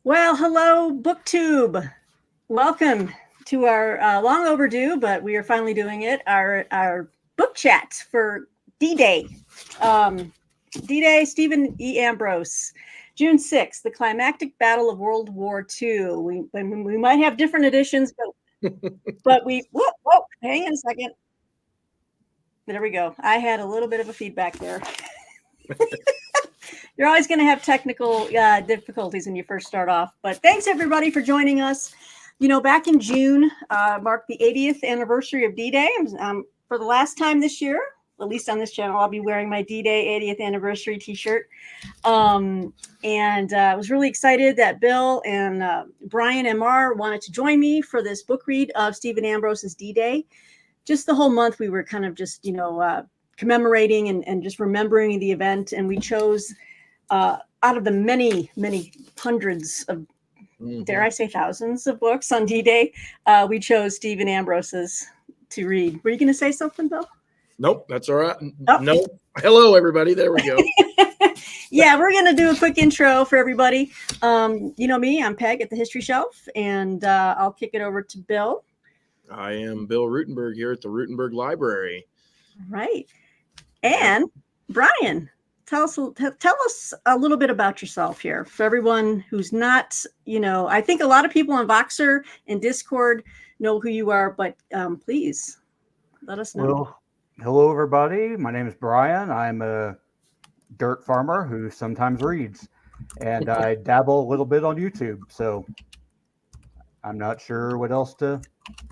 Well, hello, BookTube. Welcome to our long overdue, but we are finally doing it. Our book chat for D-Day. D-Day, Stephen E. Ambrose, June 6th, the Climactic Battle of World War II. We might have different editions, but whoa, hang on a second. There we go. I had a little bit of a feedback there. You're always going to have technical difficulties when you first start off. But thanks, everybody, for joining us. You know, back in June marked the 80th anniversary of D-Day. For the last time this year, at least on this channel, I'll be wearing my D-Day 80th anniversary T-shirt. I was really excited that Bill and Bryan M.R. wanted to join me for this book read of Stephen Ambrose's D-Day. Just the whole month, we were kind of just, commemorating and just remembering the event. And we chose out of the many hundreds of, dare I say, thousands of books on D-Day, we chose Stephen Ambrose's to read. Were you going to say something, Bill? Nope, that's all right. Oh. No. Hello, everybody. There we go. Yeah, we're going to do a quick intro for everybody. You know me, I'm Peg at the History Shelf, and I'll kick it over to Bill. I am Bill Ruttenberg here at the Ruttenberg Library. Right. And Bryan, tell us a little bit about yourself here for everyone who's not, I think a lot of people on Voxer and Discord know who you are, but please let us know. Well, hello, everybody. My name is Bryan. I'm a dirt farmer who sometimes reads, and I dabble a little bit on YouTube. So I'm not sure what else to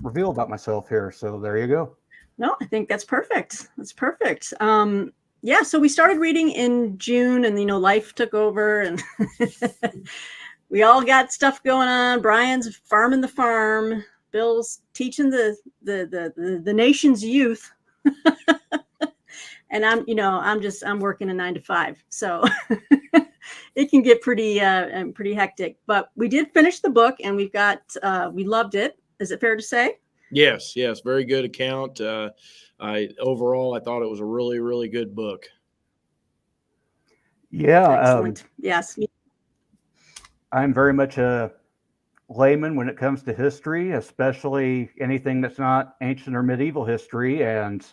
reveal about myself here. So there you go. No, I think that's perfect. That's perfect. Yeah, so we started reading in June, and life took over, and we all got stuff going on. Bryan's farming the farm. Bill's teaching the nation's youth, and I'm working a 9-to-5, so it can get pretty hectic. But we did finish the book, and we loved it. Is it fair to say? Yes, very good account. Overall, I thought it was a really, really good book. Yeah. Excellent. Yes. I'm very much a layman when it comes to history, especially anything that's not ancient or medieval history. And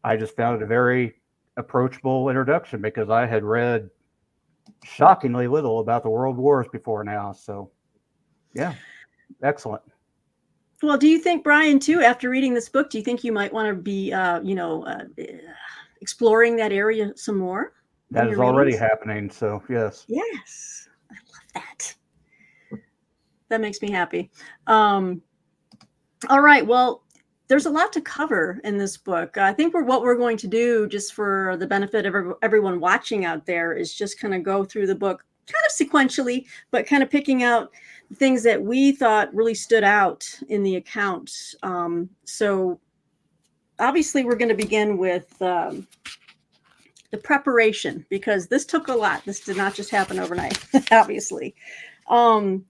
I just found it a very approachable introduction because I had read shockingly little about the world wars before now. So, yeah, excellent. Well, do you think, Bryan, too, after reading this book, do you think you might want to be, exploring that area some more? That is already happening. So, yes. Yes. I love that. That makes me happy. All right. Well, there's a lot to cover in this book. I think what we're going to do, just for the benefit of everyone watching out there, is just kind of go through the book kind of sequentially, but kind of picking out things that we thought really stood out in the account. So obviously we're going to begin with the preparation, because this took a lot. This did not just happen overnight, obviously. I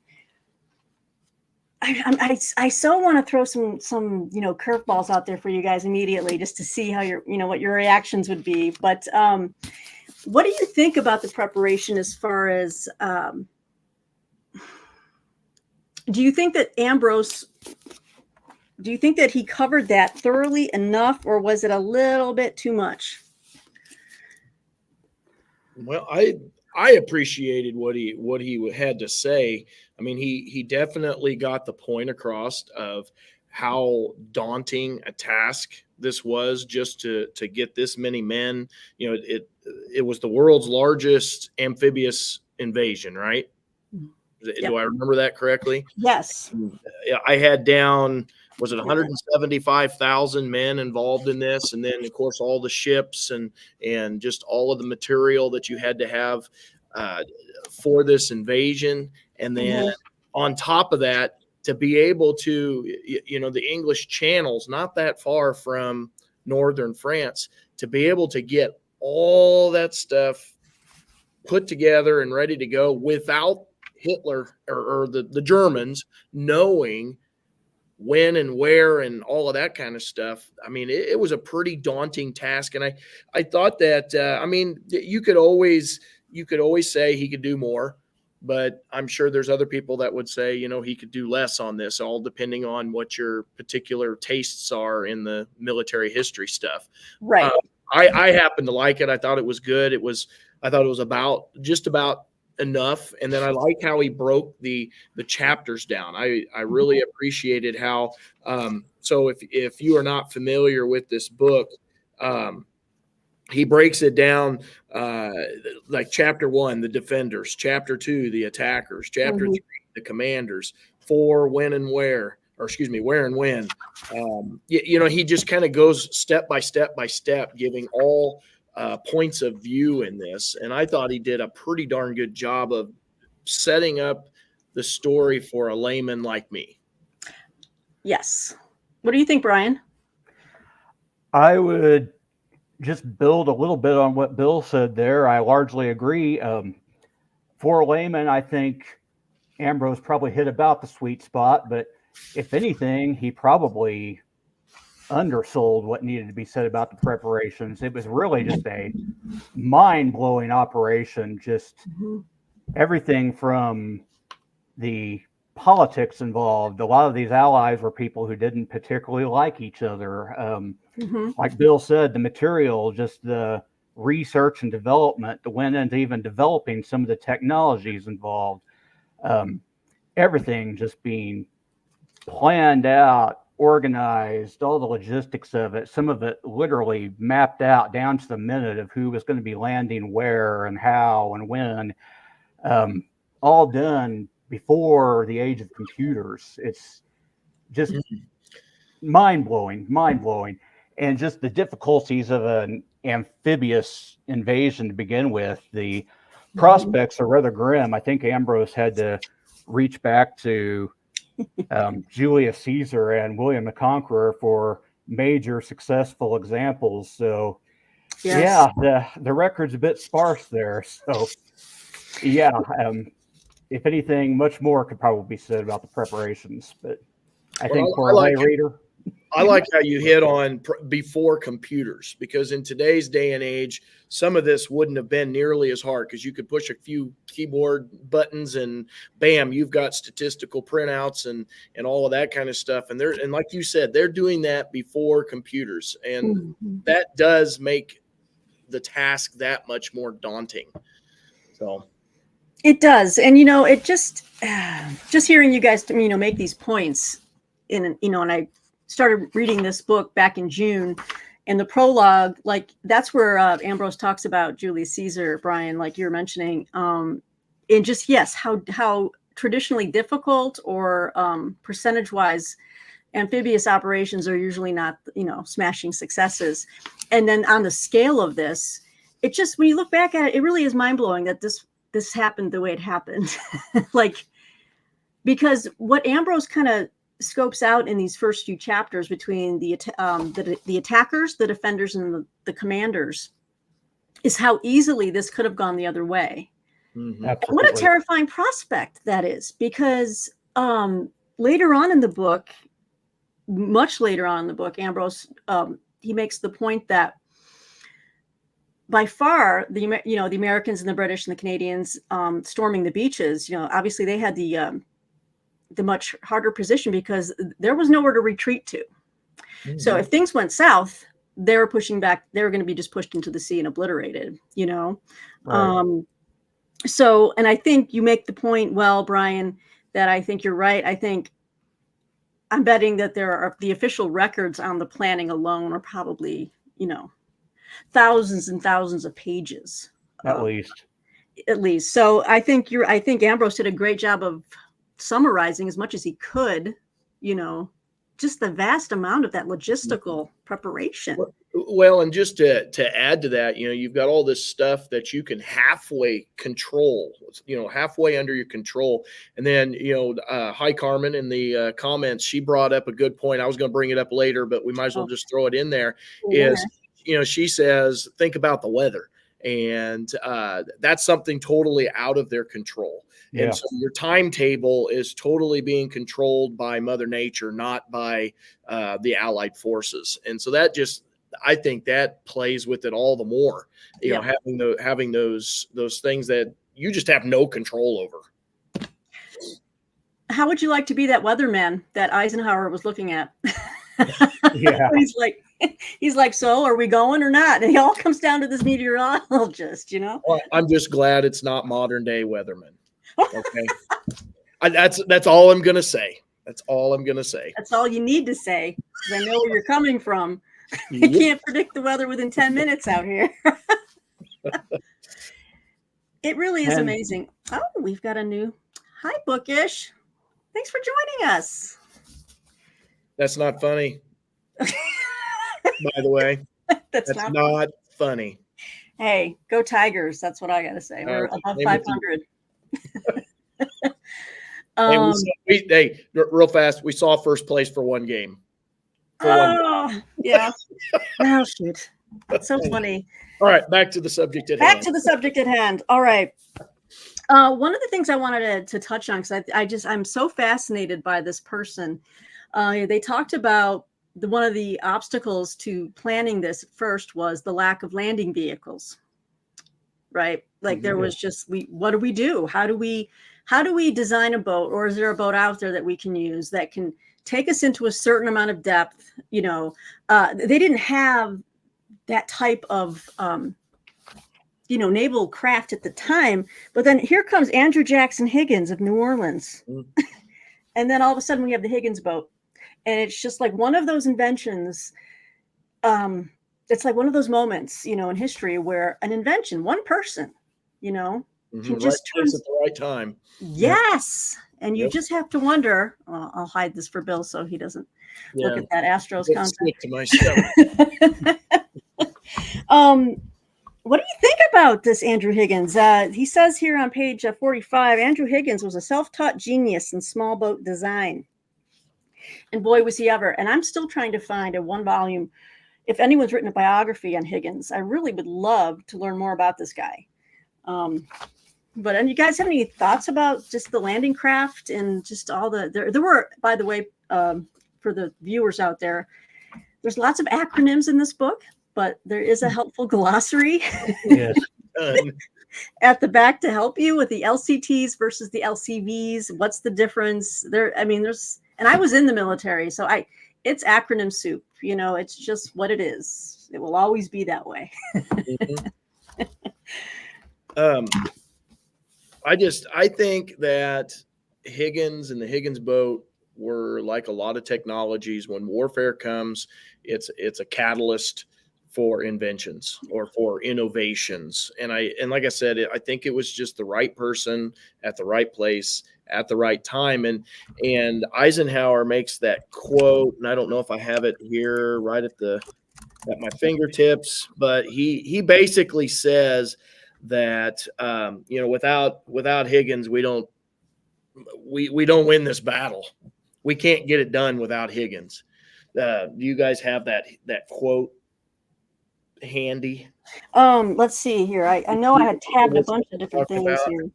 so want to throw some curveballs out there for you guys immediately, just to see how what your reactions would be. But what do you think about the preparation as far as, do you think that he covered that thoroughly enough, or was it a little bit too much? Well, I appreciated what he had to say. I mean, he definitely got the point across of how daunting a task this was, just to get this many men. It was the world's largest amphibious invasion, right? Yep. Do I remember that correctly? Yes. I had down, was it 175,000 men involved in this? And then, of course, all the ships and just all of the material that you had to have for this invasion. And then on top of that, to be able to, the English channels, not that far from northern France, to be able to get all that stuff put together and ready to go without Hitler or the Germans knowing when and where and all of that kind of stuff. I mean, it was a pretty daunting task. And I thought that, you could always say he could do more, but I'm sure there's other people that would say, he could do less on this, all depending on what your particular tastes are in the military history stuff. Right. I happen to like it. I thought it was good. I thought it was just about enough. And then I like how he broke the chapters down. I really appreciated how, so if you are not familiar with this book, he breaks it down like chapter 1, the defenders, chapter 2, the attackers, chapter 3, the commanders, 4, when and where, or excuse me, where and when. He just kind of goes step by step by step, giving all points of view in this. And I thought he did a pretty darn good job of setting up the story for a layman like me. Yes. What do you think, Bryan? I would just build a little bit on what Bill said there. I largely agree. For a layman, I think Ambrose probably hit about the sweet spot, but if anything, he probably undersold what needed to be said about the preparations. It was really just a mind-blowing operation, just everything from the politics involved. A lot of these allies were people who didn't particularly like each other. Like Bill said, the material, just the research and development that went into even developing some of the technologies involved, everything just being planned out, organized, all the logistics of it, some of it literally mapped out down to the minute of who was going to be landing where and how and when, all done before the age of computers. It's just mind-blowing. And just the difficulties of an amphibious invasion to begin with. The prospects are rather grim. I think Ambrose had to reach back to Julius Caesar and William the Conqueror for major successful examples. So, yeah, the record's a bit sparse there. So, yeah, if anything, much more could probably be said about the preparations. But I think for a lay reader, I like how you hit on before computers, because in today's day and age, some of this wouldn't have been nearly as hard, because you could push a few keyboard buttons and bam, you've got statistical printouts and all of that kind of stuff. And like you said, they're doing that before computers. And that does make the task that much more daunting. So it does. And, it just hearing you guys, make these points and I started reading this book back in June, and the prologue, like that's where Ambrose talks about Julius Caesar, Bryan, like you're mentioning, and just, yes, how traditionally difficult or percentage-wise amphibious operations are usually not, smashing successes. And then on the scale of this, it just, when you look back at it, it really is mind-blowing that this happened the way it happened. Like, because what Ambrose kind of scopes out in these first few chapters between the attackers, the defenders, and the commanders is how easily this could have gone the other way. What a terrifying prospect that is, because later on in the book, much later on in the book, Ambrose, he makes the point that by far the Americans and the British and the Canadians storming the beaches, obviously they had the much harder position because there was nowhere to retreat to. So if things went south, they were pushing back. They were going to be just pushed into the sea and obliterated, Right. So, and I think you make the point well, Bryan, that I think you're right. I'm betting that the official records on the planning alone are probably, thousands and thousands of pages. At least. So I think Ambrose did a great job of summarizing as much as he could, just the vast amount of that logistical preparation. Well, and just to add to that, you've got all this stuff that you can halfway control, halfway under your control. And then, hi, Carmen, in the comments, she brought up a good point. I was going to bring it up later, but we might as well just throw it in there. She says, think about the weather. And that's something totally out of their control. And so your timetable is totally being controlled by Mother Nature, not by the Allied forces. And so I think that plays with it all the more, having those things that you just have no control over. how would you like to be that weatherman that Eisenhower was looking at? Yeah. he's like, so are we going or not? And it all comes down to this meteorologist, you know? Well, I'm just glad it's not modern day weathermen. Okay. That's all I'm going to say. That's all I'm going to say. That's all you need to say, because I know where you're coming from. You Yep. can't predict the weather within 10 minutes out here. It really is amazing. Oh, we've got a new, hi, Bookish. Thanks for joining us. That's not funny. By the way, that's not funny. Hey, go Tigers. That's what I got to say. We're above 500. Hey, real fast, we saw first place for one game. Yeah. Oh, shoot. That's so funny. All right, back to the subject at hand. Back to the subject at hand. All right. One of the things I wanted to touch on, because I'm so fascinated by this person. They talked about one of the obstacles to planning this first was the lack of landing vehicles, right? Like there was just, what do we do? How do we design a boat, or is there a boat out there that we can use that can take us into a certain amount of depth? You know, they didn't have that type of, naval craft at the time, but then here comes Andrew Jackson Higgins of New Orleans. And then all of a sudden we have the Higgins boat. And it's just like one of those inventions. It's like one of those moments, in history where an invention, one person, can just turn at the right time. Yes. And you just have to wonder. I'll hide this for Bill so he doesn't look at that Astros contract. To myself. What do you think about this Andrew Higgins? He says here on page 45, Andrew Higgins was a self-taught genius in small boat design. And boy, was he ever. And I'm still trying to find a 1-volume. If anyone's written a biography on Higgins, I really would love to learn more about this guy. And you guys have any thoughts about just the landing craft and just all there were, by the way, for the viewers out there, there's lots of acronyms in this book, but there is a helpful glossary at the back to help you with the LCTs versus the LCVs. What's the difference there? I mean, and I was in the military, so it's acronym soup. It's just what it is. It will always be that way. I think that Higgins and the Higgins boat were like a lot of technologies. When warfare comes, it's a catalyst for inventions or for innovations. And like I said, I think it was just the right person at the right place at the right time. And Eisenhower makes that quote, and I don't know if I have it here right at my fingertips, but he basically says that without Higgins, we don't win this battle. We can't get it done without Higgins. Do you guys have that quote handy? Let's see here. I know I had tabbed a bunch of different things here.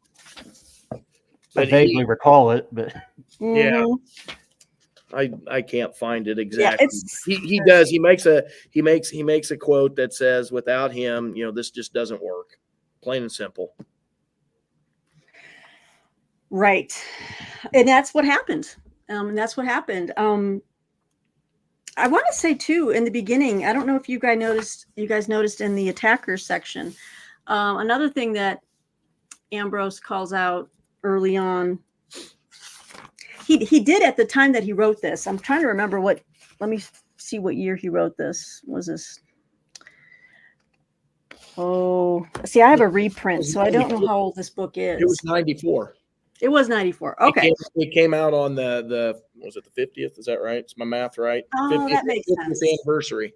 I vaguely recall it, but yeah, I can't find it exactly. Yeah, he does. He makes a quote that says, "Without him, this just doesn't work." Plain and simple. Right, and that's what happened. I want to say too, in the beginning, I don't know if you guys noticed in the attackers section, another thing that Ambrose calls out early on. He did at the time that he wrote this. I'm trying to remember let me see what year he wrote this. Was this? Oh, see, I have a reprint, so I don't know how old this book is. It was 94. It was 94. Okay. It came out on the was it the 50th? Is that right? Is my math right? Oh, that makes sense. Anniversary.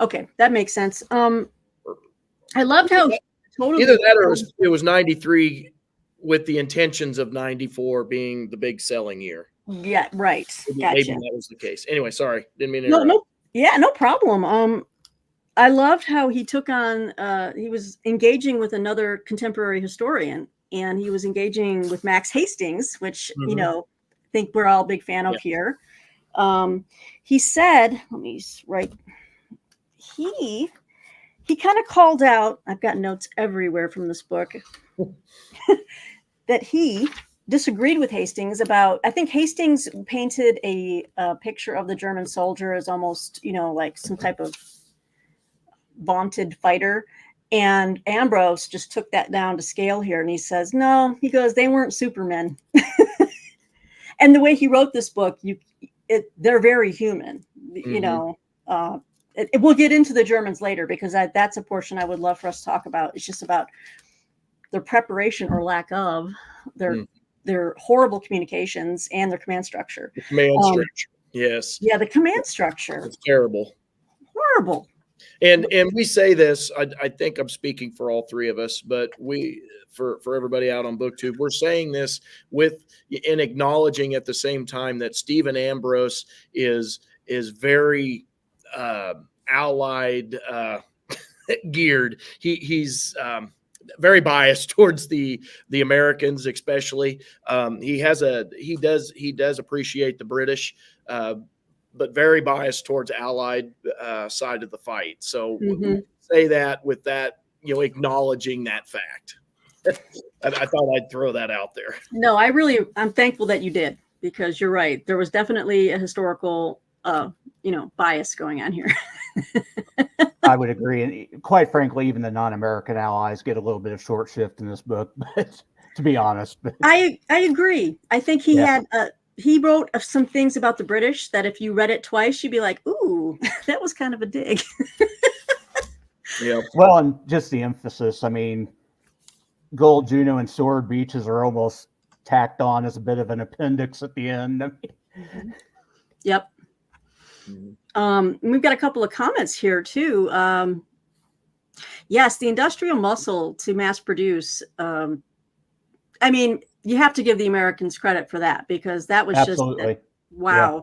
Okay, that makes sense. I loved how totally either that or it was 93 with the intentions of 94 being the big selling year. Yeah, right. Maybe Gotcha. that was the case. Anyway, sorry. Didn't mean to interrupt. No problem. I loved how he took on he was engaging with another contemporary historian, and he was engaging with Max Hastings, which I think we're all a big fan of here. He said, let me write, he kind of called out, I've got notes everywhere from this book, that he disagreed with Hastings about, I think Hastings painted a picture of the German soldier as almost, like some type of vaunted fighter. And Ambrose just took that down to scale here. And he says, no, he goes, they weren't supermen. And the way he wrote this book, they're very human, we'll get into the Germans later, because that's a portion I would love for us to talk about. It's just about their preparation or lack of, their horrible communications and their command structure. The command structure, yes. Yeah, the command structure. It's terrible. Horrible. And we say this, I think I'm speaking for all three of us, but for everybody out on BookTube, we're saying this in acknowledging at the same time that Stephen Ambrose is very Allied geared. He's very biased towards the Americans, especially. He does appreciate the British, but very biased towards Allied side of the fight. So say that with that, acknowledging that fact. I thought I'd throw that out there. No, I'm thankful that you did, because you're right. There was definitely a historical, bias going on here. I would agree. And quite frankly, even the non-American allies get a little bit of short shift in this book, but to be honest. I agree. I think he wrote some things about the British that if you read it twice, you'd be like, ooh, that was kind of a dig. Yeah. Well, and just the emphasis. I mean, Gold, Juno, and Sword Beaches are almost tacked on as a bit of an appendix at the end. Yep. We've got a couple of comments here too. Yes, the industrial muscle to mass produce. I mean, you have to give the Americans credit for that, because that was Absolutely. Wow. Yeah.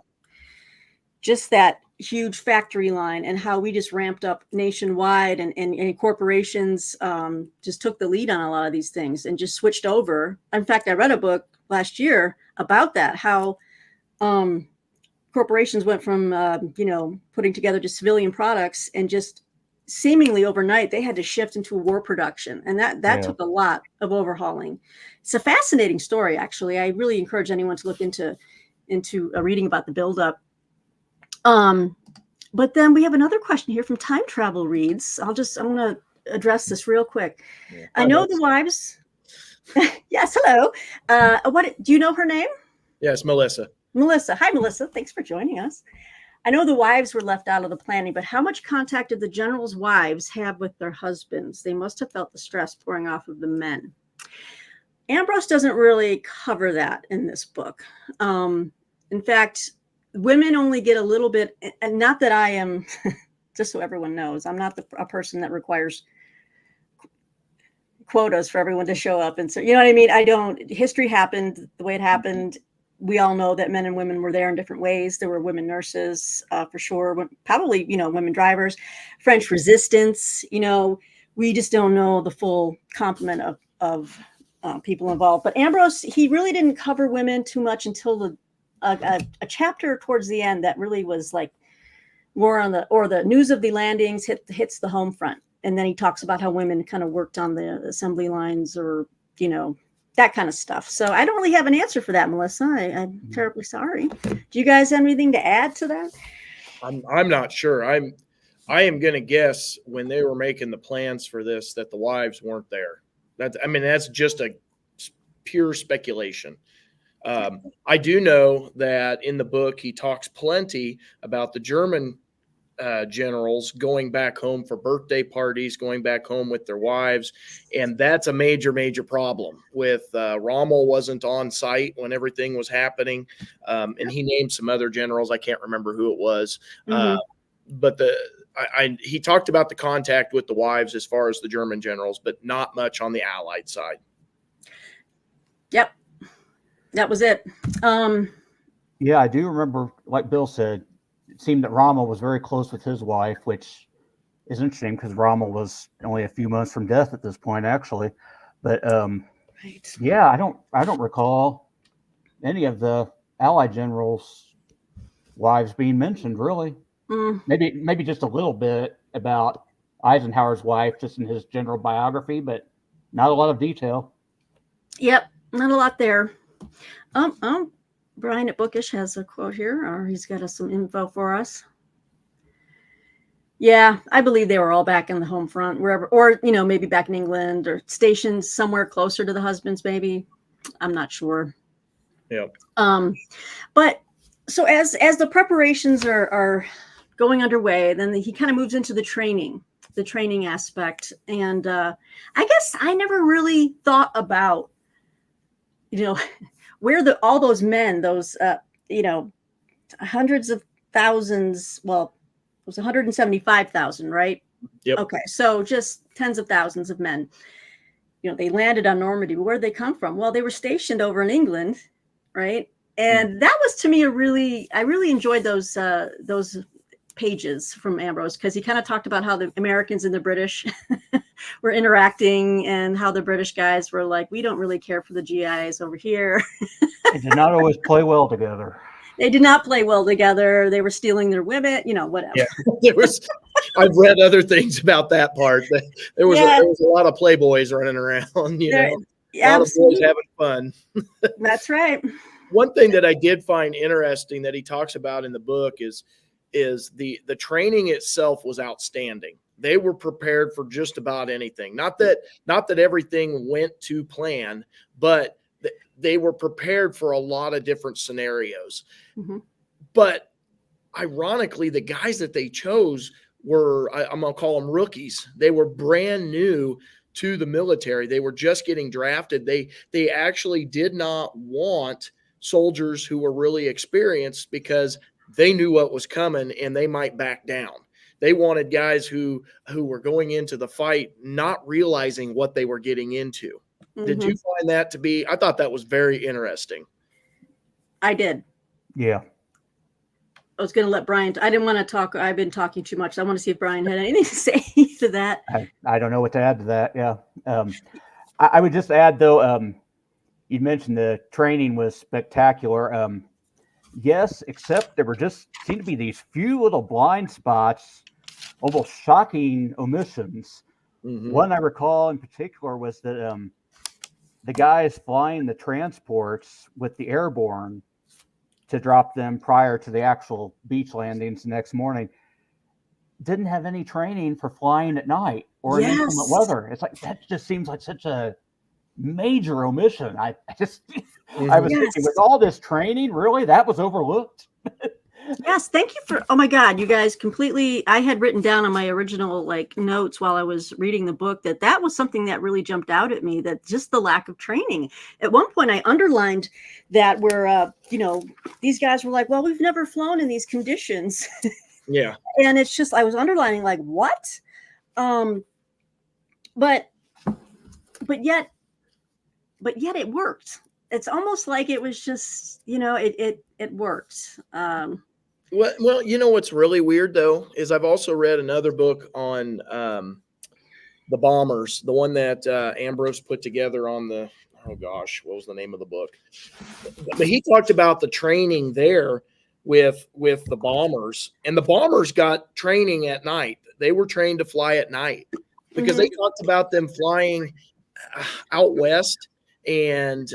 Just that huge factory line, and how we just ramped up nationwide, and corporations just took the lead on a lot of these things and just switched over. In fact, I read a book last year about that, how corporations went from, putting together just civilian products, and just seemingly overnight, they had to shift into war production. And that took a lot of overhauling. It's a fascinating story, actually. I really encourage anyone to look into reading about the buildup. But then we have another question here from Time Travel Reads. I'm going to address this real quick. Yeah, I know the wives. Yes, hello. Do you know her name? Yes, Melissa. Melissa. Hi, Melissa. Thanks for joining us. I know the wives were left out of the planning, but how much contact did the generals' wives have with their husbands? They must have felt the stress pouring off of the men. Ambrose doesn't really cover that in this book. In fact, women only get a little bit, and not that I am, just so everyone knows, I'm not a person that requires quotas for everyone to show up. And so, you know what I mean? History happened the way it happened. We all know that men and women were there in different ways. There were women nurses, for sure. Probably, women drivers, French resistance. We just don't know the full complement of people involved. But Ambrose, he really didn't cover women too much until a chapter towards the end that really was like war on the news of the landings hits the home front. And then he talks about how women kind of worked on the assembly lines, or, that kind of stuff. So I don't really have an answer for that, Melissa. I'm terribly sorry. Do you guys have anything to add to that? I'm not sure. I am going to guess when they were making the plans for this that the wives weren't there. That's just a pure speculation. I do know that in the book he talks plenty about the German generals going back home for birthday parties, going back home with their wives. And that's a major, major problem with Rommel wasn't on site when everything was happening. And he named some other generals. I can't remember who it was. But he talked about the contact with the wives as far as the German generals, but not much on the Allied side. Yep. That was it. Yeah, I do remember, like Bill said, it seemed that Rommel was very close with his wife, which is interesting because Rommel was only a few months from death at this point, actually. But right. Yeah, I don't recall any of the Allied generals' wives being mentioned, really. Maybe just a little bit about Eisenhower's wife, just in his general biography, but not a lot of detail. Yep, not a lot there. Brian at Bookish has a quote here, or he's got some info for us. Yeah, I believe they were all back in the home front, wherever, or maybe back in England or stationed somewhere closer to the husbands. Maybe, I'm not sure. Yeah. But so as the preparations are going underway, then he kind of moves into the training aspect, and I guess I never really thought about, where all those men, those hundreds of thousands. Well, it was 175,000, right? Yep. Okay, so just tens of thousands of men. They landed on Normandy. Where did they come from? Well, they were stationed over in England, right? And that was, to me, I really enjoyed those pages from Ambrose, because he kind of talked about how the Americans and the British were interacting, and how the British guys were like, we don't really care for the GIs over here. They did not always play well together. They did not play well together. They were stealing their women, whatever. Yeah, I've read other things about that part. There was a lot of playboys running around, a lot of boys having fun. That's right. One thing that I did find interesting that he talks about in the book is the training itself was outstanding. They were prepared for just about anything. Not that everything went to plan, but they were prepared for a lot of different scenarios. Mm-hmm. But ironically, the guys that they chose were, I'm going to call them rookies. They were brand new to the military. They were just getting drafted. They actually did not want soldiers who were really experienced, because they knew what was coming and they might back down. They wanted guys who were going into the fight not realizing what they were getting into. Mm-hmm. Did you find that to be? I thought that was very interesting. I did. Yeah. I was going to let Brian. I didn't want to talk. I've been talking too much. I want to see if Brian had anything to say to that. I don't know what to add to that. Yeah. I would just add, though, you mentioned the training was spectacular. Yes, except there were just seemed to be these few little blind spots, almost shocking omissions. Mm-hmm. One I recall in particular was that the guys flying the transports with the airborne to drop them prior to the actual beach landings the next morning didn't have any training for flying at night or in inclement weather. It's like, that just seems like such a major omission. I was thinking, with all this training, really, that was overlooked. Yes, thank you for. Oh my God, you guys completely. I had written down on my original notes while I was reading the book that was something that really jumped out at me. That just the lack of training. At one point, I underlined that where these guys were like, "Well, we've never flown in these conditions." Yeah, and it's just I was underlining what, but yet it worked. It's almost like it was just it worked. Well, what's really weird though is I've also read another book on the bombers, the one that Ambrose put together on the, oh gosh, what was the name of the book? But he talked about the training there with the bombers, and the bombers got training at night. They were trained to fly at night because they talked about them flying out west and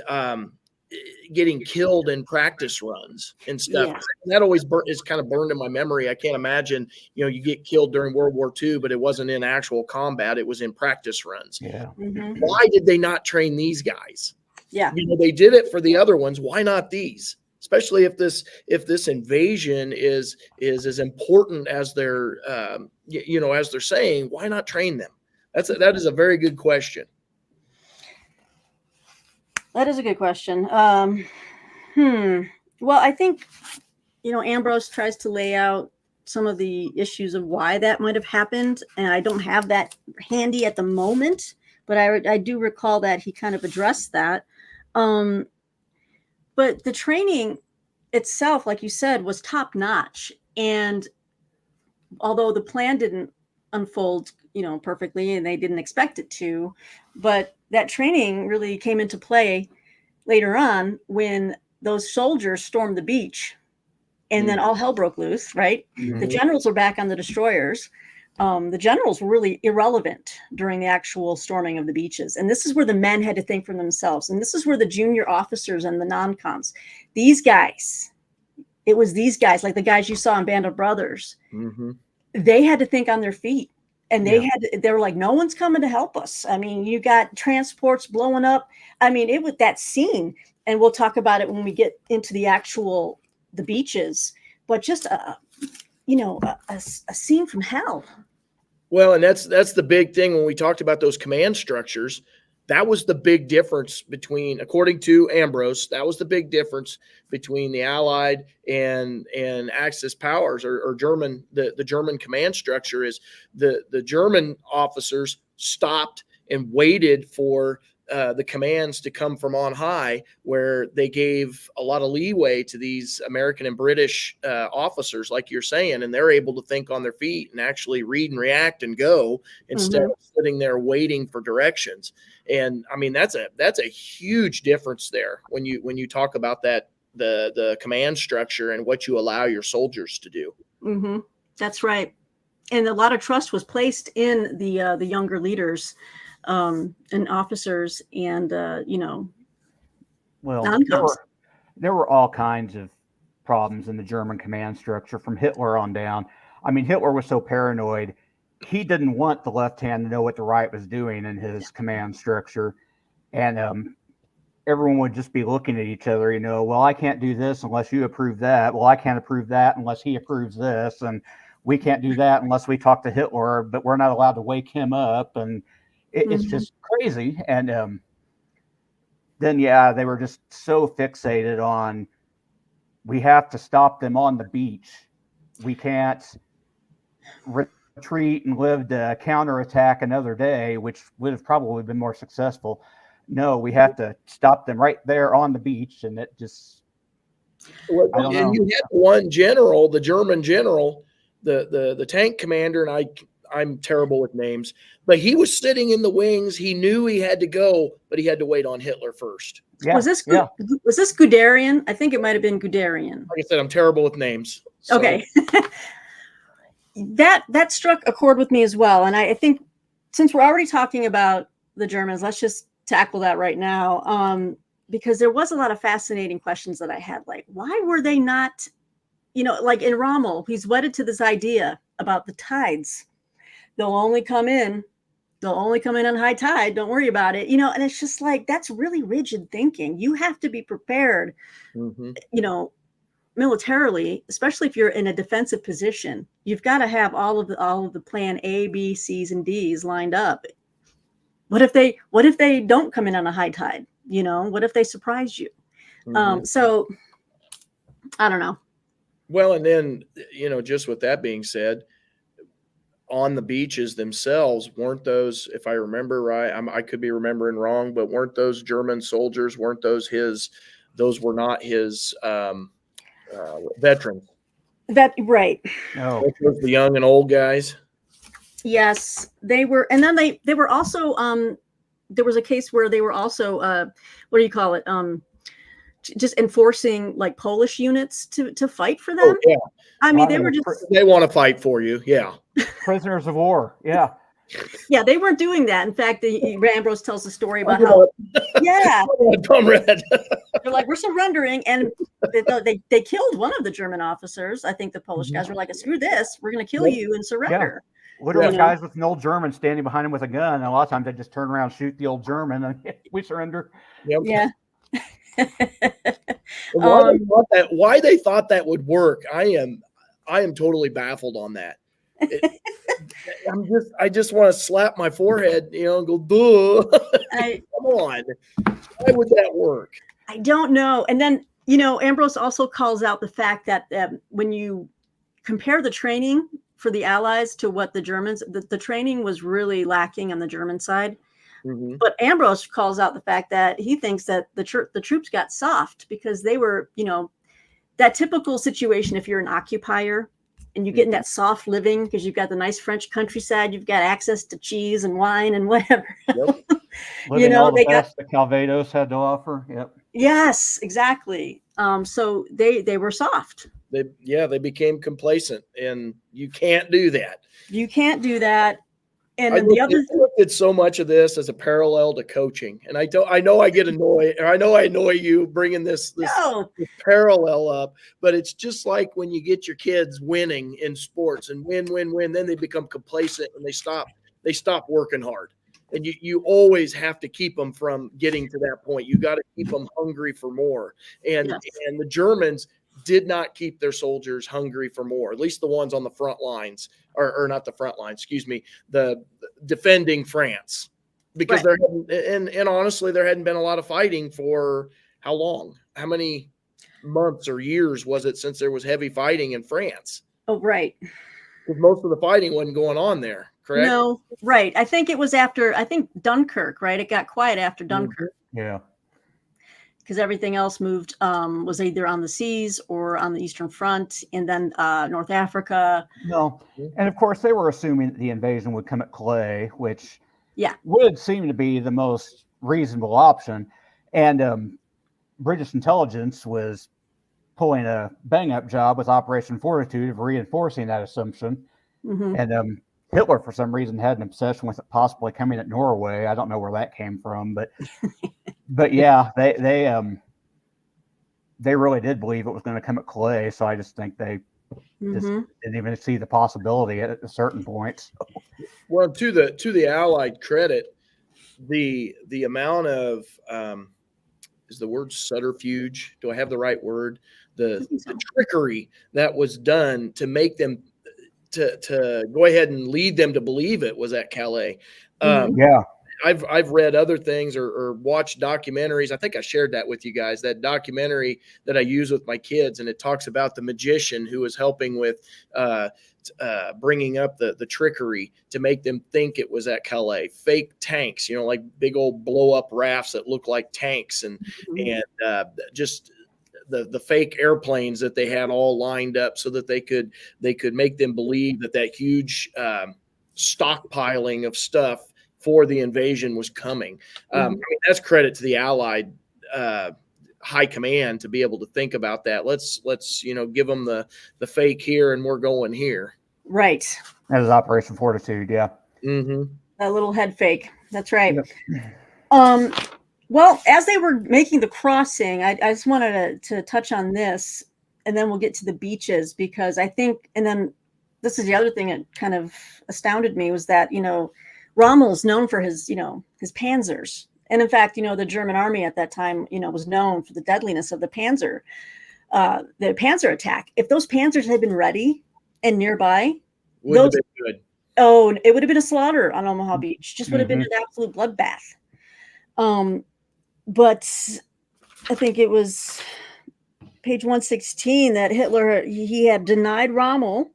getting killed in practice runs and stuff. Yeah. That always is kind of burned in my memory. I can't imagine, you get killed during World War II, but it wasn't in actual combat. It was in practice runs. Yeah. Mm-hmm. Why did they not train these guys? Yeah. They did it for the other ones. Why not these? Especially if this invasion is as important as they're, as they're saying, why not train them? That is a very good question. That is a good question. Well, I think, Ambrose tries to lay out some of the issues of why that might have happened. And I don't have that handy at the moment, but I do recall that he kind of addressed that. But the training itself, like you said, was top notch. And although the plan didn't unfold, perfectly, and they didn't expect it to, but that training really came into play later on when those soldiers stormed the beach, and then all hell broke loose, right? Mm-hmm. The generals were back on the destroyers. the generals were really irrelevant during the actual storming of the beaches. And this is where the men had to think for themselves. And this is where the junior officers and the non-coms, these guys, it was these guys, like the guys you saw in Band of Brothers, they had to think on their feet. And they were like, no one's coming to help us. I mean, you got transports blowing up. I mean, it was that scene, and we'll talk about it when we get into the beaches, but just a scene from hell. Well, and that's the big thing when we talked about those command structures. That was the big difference between, according to Ambrose, that was the big difference between the Allied and Axis powers or German. The German command structure is the German officers stopped and waited for the commands to come from on high, where they gave a lot of leeway to these American and British officers, like you're saying, and they're able to think on their feet and actually read and react and go instead of sitting there waiting for directions. And I mean, that's a huge difference there when you talk about that, the command structure and what you allow your soldiers to do. That's right. And a lot of trust was placed in the younger leaders and officers and, well, there were all kinds of problems in the German command structure from Hitler on down. I mean, Hitler was so paranoid. He didn't want the left hand to know what the right was doing in his command structure. And everyone would just be looking at each other, well, I can't do this unless you approve that. Well, I can't approve that unless he approves this. And we can't do that unless we talk to Hitler, but we're not allowed to wake him up. And it's just crazy. And then, they were just so fixated on, we have to stop them on the beach. We can't retreat and live to counterattack another day, which would have probably been more successful. No, we have to stop them right there on the beach. And it just, you had one general, the German general, the tank commander, and I'm terrible with names, but he was sitting in the wings. He knew he had to go, but he had to wait on Hitler first. Yeah, was this Guderian? I think it might have been Guderian. Like I said, I'm terrible with names. So. Okay. that struck a chord with me as well. And I think since we're already talking about the Germans, let's just tackle that right now. Because there was a lot of fascinating questions that I had, like, why were they not, like in Rommel, he's wedded to this idea about the tides. They'll only come in on high tide. Don't worry about it. And it's just like, that's really rigid thinking. You have to be prepared, militarily, especially if you're in a defensive position. You've got to have all of the plan A, B, C's, and D's lined up. What if they don't come in on a high tide? What if they surprise you? So I don't know. Well, and then, just with that being said, on the beaches themselves, weren't those, if I remember right, I could be remembering wrong, but weren't those German soldiers, those were not his veterans? That right. No. Those were the young and old guys. Yes, they were. And then they were also, there was a case where they were also, what do you call it? Just enforcing like Polish units to fight for them. Oh, yeah. I mean, they want to fight for you. Yeah. Prisoners of war. Yeah. Yeah. They weren't doing that. In fact, Ambrose tells the story about how, comrade. They're like, we're surrendering. And they killed one of the German officers. I think the Polish guys were like, screw this. We're going to kill you and surrender. Yeah. Literally guys with an old German standing behind him with a gun. And a lot of times they just turn around, shoot the old German, and we surrender. Yep. Yeah. Why they thought that would work, I am totally baffled on that. I just want to slap my forehead, and go, duh. Come on, why would that work? I don't know. And then Ambrose also calls out the fact that when you compare the training for the Allies to what the Germans, the training was really lacking on the German side. But Ambrose calls out the fact that he thinks that the troops got soft because they were, that typical situation. If you're an occupier and you get in that soft living because you've got the nice French countryside, you've got access to cheese and wine and whatever. Yep. The best the Calvados had to offer. Yep. Yes, exactly. So they were soft, They became complacent, and you can't do that. You can't do that. And I then the other looked at so much of this as a parallel to coaching, and I know I get annoyed, or I know I annoy you bringing this no, parallel up, but it's just like when you get your kids winning in sports and win, then they become complacent and they stop working hard. And you always have to keep them from getting to that point. You got to keep them hungry for more. And yes. and the Germans did not keep their soldiers hungry for more, at least the ones on the front lines, or not the front line, excuse me, the defending France, because Right. and honestly, there hadn't been a lot of fighting for how long? How many months or years was it since there was heavy fighting in France? Oh, right. Because most of the fighting wasn't going on there, correct? No, right. I think it was after, Dunkirk, right? It got quiet after Dunkirk. Yeah. Because everything else moved, was either on the seas or on the Eastern Front, and then North Africa. No. And of course, they were assuming that the invasion would come at Calais, which Yeah. would seem to be the most reasonable option. And British intelligence was pulling a bang-up job with Operation Fortitude of reinforcing that assumption. Mm-hmm. And Hitler, for some reason, had an obsession with it possibly coming at Norway. I don't know where that came from, but yeah, they really did believe it was going to come at Calais. So I just think they just didn't even see the possibility at a certain point. Well, to the Allied credit, the amount of is the word subterfuge? Do I have the right word? The trickery that was done to make them to go ahead and lead them to believe it was at Calais. Yeah. I've read other things or watched documentaries. I think I shared that with you guys, that documentary that I use with my kids, and it talks about the magician who was helping with bringing up the trickery to make them think it was at Calais. Fake tanks, like big old blow up rafts that look like tanks, and just the fake airplanes that they had all lined up so that they could make them believe that huge stockpiling of stuff for the invasion was coming. I mean, that's credit to the Allied high command to be able to think about that. Let's give them the fake here, and we're going here. Right. That was Operation Fortitude. Yeah. Mm-hmm. That little head fake. That's right. Yep. Well, as they were making the crossing, I just wanted to touch on this, and then we'll get to the beaches, because I think, and then this is the other thing that kind of astounded me, was that, Rommel's known for his panzers. And in fact, the German army at that time, was known for the deadliness of the panzer attack. If those panzers had been ready and nearby, Wouldn't have been good. Oh, it would have been a slaughter on Omaha Beach. Just would have been an absolute bloodbath. But I think it was page 116 that Hitler, he had denied Rommel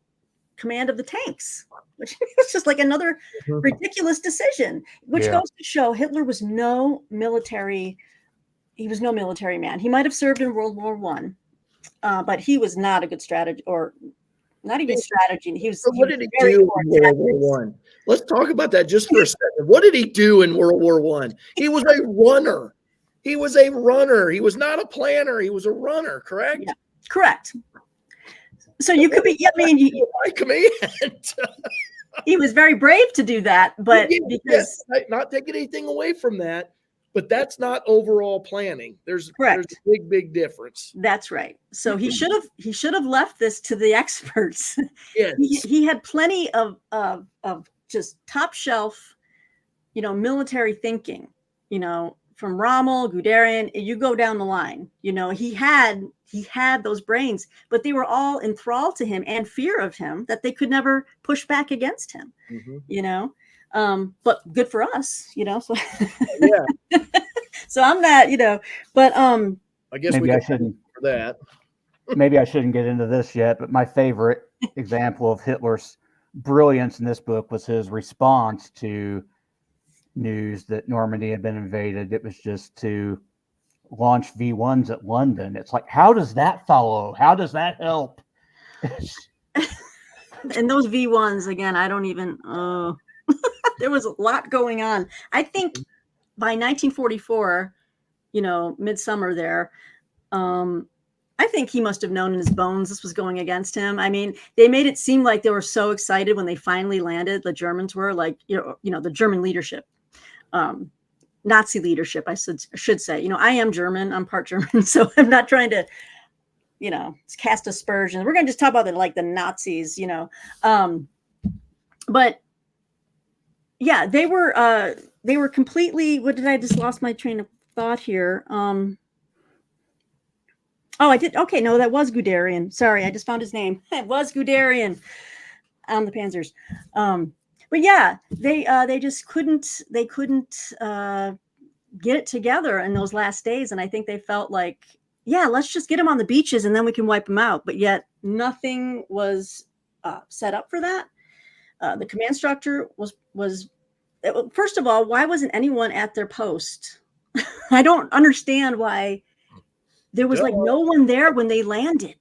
command of the tanks, which was just like another ridiculous decision, which goes to show Hitler was no military man. He might have served in World War I, but he was not a good strategy, or not even strategy. What did he do in World War I? Let's talk about that just for a second. What did he do in World War I? He was a runner. He was a runner. He was not a planner. He was a runner, correct? Yeah, correct. So you could be, high command. He was very brave to do that, but because not taking anything away from that, but that's not overall planning. There's a big difference. That's right. So he should have left this to the experts. Yes. He had plenty of just top shelf, military thinking, from Rommel, Guderian, you go down the line, he had those brains, but they were all enthralled to him and fear of him that they could never push back against him, but good for us, so yeah. So I'm not, but I guess maybe I shouldn't for that. Maybe I shouldn't get into this yet, but my favorite example of Hitler's brilliance in this book was his response to news that Normandy had been invaded. It was just to launch V1s at London. It's like, how does that follow? How does that help? And those V1s, again, I don't even, there was a lot going on. I think by 1944, midsummer there, I I think he must have known in his bones this was going against him. I mean, they made it seem like they were so excited when they finally landed. The Germans were like, the German leadership, Nazi leadership, I should say. I am German. I'm part German, so I'm not trying to, cast aspersions. We're going to just talk about the Nazis, but yeah, they were completely. What did I just lost my train of thought here? Oh, I did. Okay, no, that was Guderian. Sorry, I just found his name. It was Guderian on the Panzers. But yeah, they just couldn't. They couldn't get it together in those last days, and I think they felt like, yeah, let's just get them on the beaches and then we can wipe them out. But yet, nothing was set up for that. The command structure was. First of all, why wasn't anyone at their post? I don't understand why. There was no one there when they landed,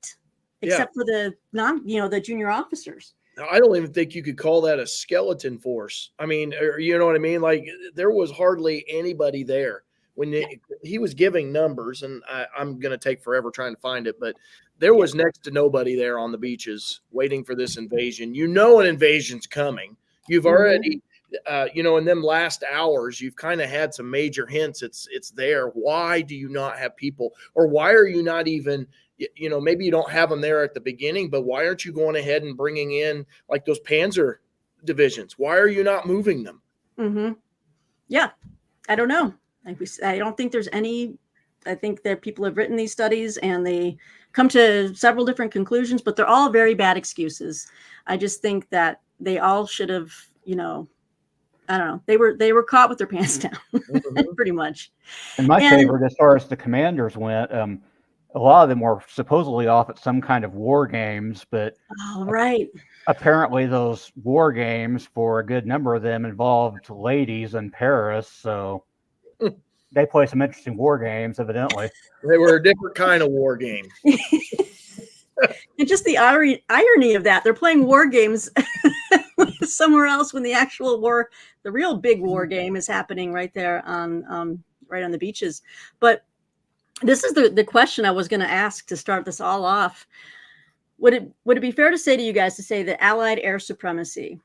except for the the junior officers. I don't even think you could call that a skeleton force. I mean, you know what I mean? Like there was hardly anybody there when he was giving numbers, and I'm going to take forever trying to find it, but there was next to nobody there on the beaches waiting for this invasion. An invasion's coming. You've already, in them last hours, you've kind of had some major hints. It's there. Why do you not have people, or why are you not even, maybe you don't have them there at the beginning, but why aren't you going ahead and bringing in like those Panzer divisions? Why are you not moving them? Mm-hmm. Yeah. I don't know. I don't think there's any. I think that people have written these studies and they come to several different conclusions, but they're all very bad excuses. I just think that they all should have, I don't know. They were caught with their pants down, pretty much. And my favorite, as far as the commanders went, a lot of them were supposedly off at some kind of war games, but apparently those war games, for a good number of them, involved ladies in Paris. So they play some interesting war games, evidently. They were a different kind of war game. And just the irony of that, they're playing war games somewhere else when the actual war, the real big war game, is happening right there on right on the beaches. But this is the question I was going to ask to start this all off. Would it be fair to say to you guys to say that Allied air supremacy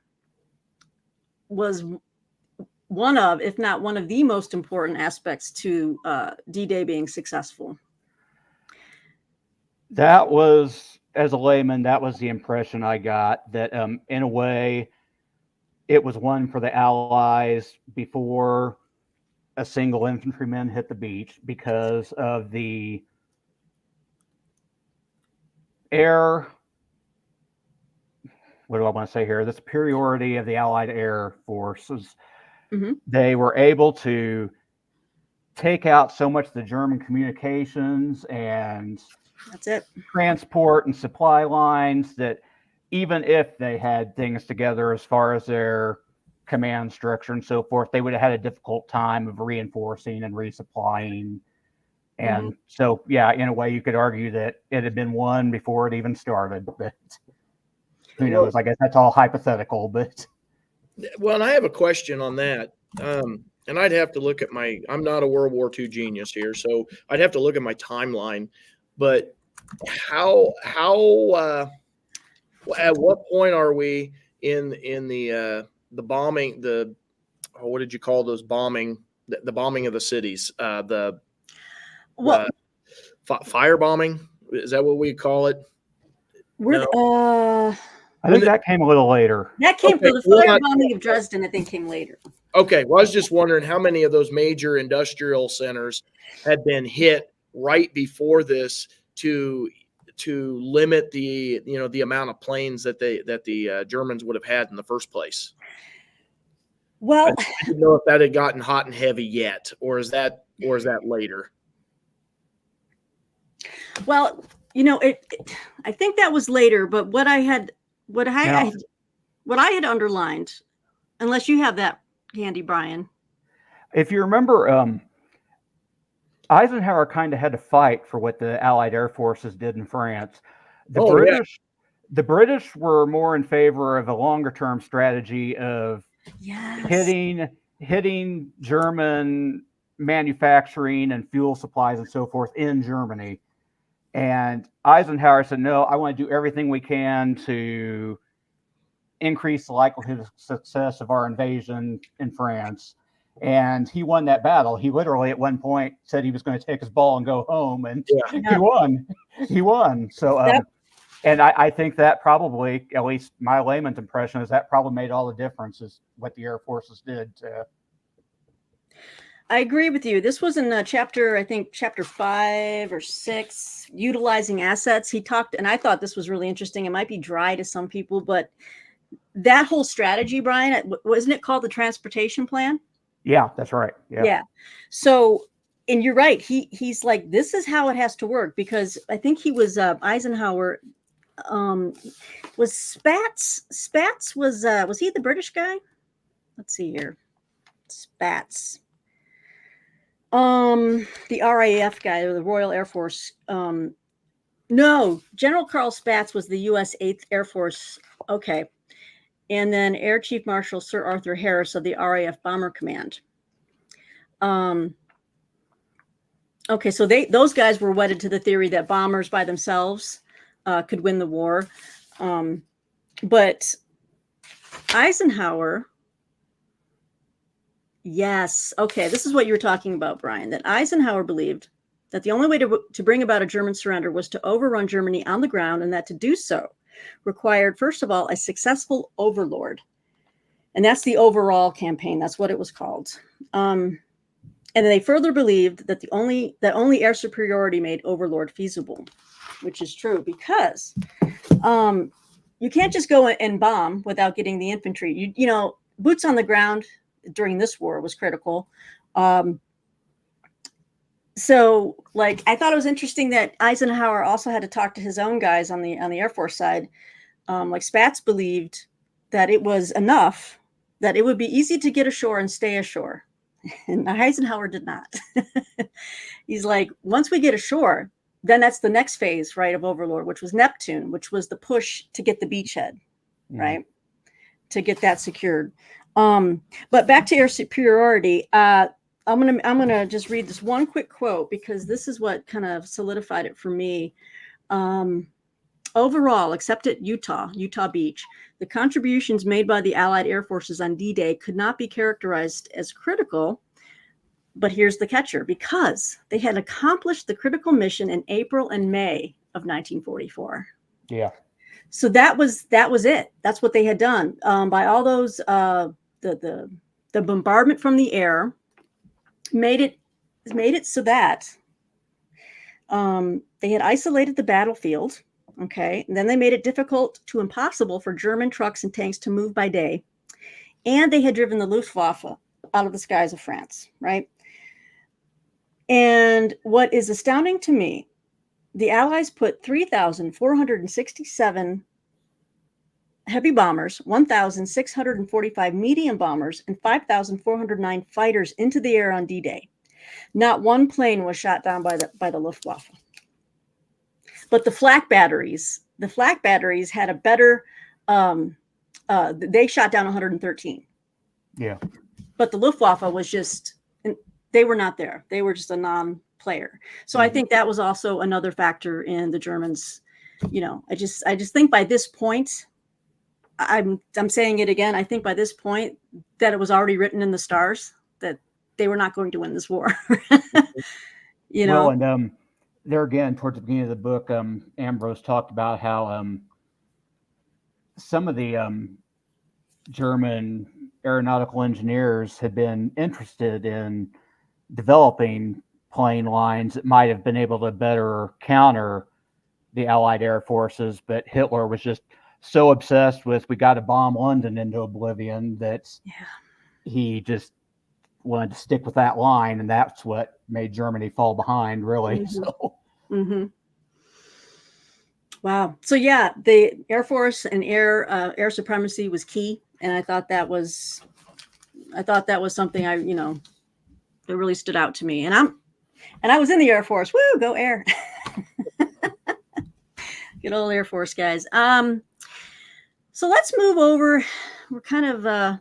was one of, if not one of the most important aspects to D-Day being successful? That was, as a layman, that was the impression I got, that in a way it was won for the Allies before a single infantryman hit the beach, because of the air, what do I want to say here? The superiority of the Allied air forces. Mm-hmm. They were able to take out so much of the German communications and transport and supply lines, that even if they had things together as far as their command structure and so forth, they would have had a difficult time of reinforcing and resupplying. And so, yeah, in a way you could argue that it had been won before it even started, but who knows? I guess that's all hypothetical, but. Well, and I have a question on that. And I'd have to look at I'm not a World War II genius here, so I'd have to look at my timeline. But how at what point are we in the bombing, what did you call those bombing, the bombing of the cities, fire bombing? Is that what we call it? I think that came a little later. That came for the firebombing of Dresden, I think, came later. Okay. Well, I was just wondering how many of those major industrial centers had been hit right before this to limit the amount of planes that the Germans would have had in the first place. Well, I didn't know if that had gotten hot and heavy yet, or is that later? Well, I think that was later, but what I had underlined, unless you have that handy, Brian. If you remember, Eisenhower kind of had to fight for what the Allied air forces did in France. The British were more in favor of a longer term strategy of hitting German manufacturing and fuel supplies and so forth in Germany. And Eisenhower said, no, I want to do everything we can to increase the likelihood of success of our invasion in France. And he won that battle. He literally at one point said he was going to take his ball and go home, and Yeah. he won. He won. So, and I think that probably, at least my layman's impression, is that probably made all the difference, is what the Air Forces did. I agree with you. This was in I think chapter 5 or 6, utilizing assets. He talked, and I thought this was really interesting. It might be dry to some people, but that whole strategy, Brian, wasn't it called the transportation plan? Yeah, that's right. Yeah. So, and you're right. He's like, this is how it has to work, because I think he was Eisenhower. Was Spats was he the British guy? Let's see here. Spats. The RAF guy, or the Royal Air Force. No, General Carl Spats was the U.S. 8th Air Force. Okay. And then Air Chief Marshal Sir Arthur Harris of the RAF Bomber Command. Okay, so those guys were wedded to the theory that bombers by themselves could win the war. But Eisenhower, yes. Okay, this is what you were talking about, Brian, that Eisenhower believed that the only way to bring about a German surrender was to overrun Germany on the ground, and that to do so required, first of all, a successful overlord. And that's the overall campaign. That's what it was called. And they further believed that only air superiority made overlord feasible, which is true, because you can't just go and bomb without getting the infantry. You know, boots on the ground during this war was critical. So, like, I thought it was interesting that Eisenhower also had to talk to his own guys on the Air Force side. Like Spats believed that it was enough, that it would be easy to get ashore and stay ashore. And Eisenhower did not. He's like, once we get ashore, then that's the next phase, right, of Overlord, which was Neptune, which was the push to get the beachhead, right, to get that secured. But back to air superiority, I'm gonna just read this one quick quote, because this is what kind of solidified it for me. Overall, except at Utah Beach, the contributions made by the Allied Air Forces on D-Day could not be characterized as critical. But here's the catcher: because they had accomplished the critical mission in April and May of 1944. Yeah. So that was it. That's what they had done. By all those, the bombardment from the air made it so that they had isolated the battlefield. Okay, and then they made it difficult to impossible for German trucks and tanks to move by day, and they had driven the Luftwaffe out of the skies of France, right? And what is astounding to me, the Allies put 3,467 heavy bombers, 1,645 medium bombers, and 5,409 fighters into the air on D-Day. Not one plane was shot down by the Luftwaffe. But the flak batteries had a better, they shot down 113. Yeah. But the Luftwaffe was just, they were not there. They were just a non-player. So I think that was also another factor in the Germans. You know, I just think by this point, I'm saying it again, I think by this point that it was already written in the stars that they were not going to win this war. You know? Well, and there again, towards the beginning of the book, Ambrose talked about how some of the German aeronautical engineers had been interested in developing plane lines that might have been able to better counter the Allied air forces, but Hitler was just so obsessed with, we got to bomb London into oblivion, that he just wanted to stick with that line, and that's what made Germany fall behind, really. So. Wow. So yeah, the Air Force and air supremacy was key, and I thought that was something that really stood out to me. And I was in the Air Force. Woo, go Air! Good old Air Force guys. So let's move over. We're kind of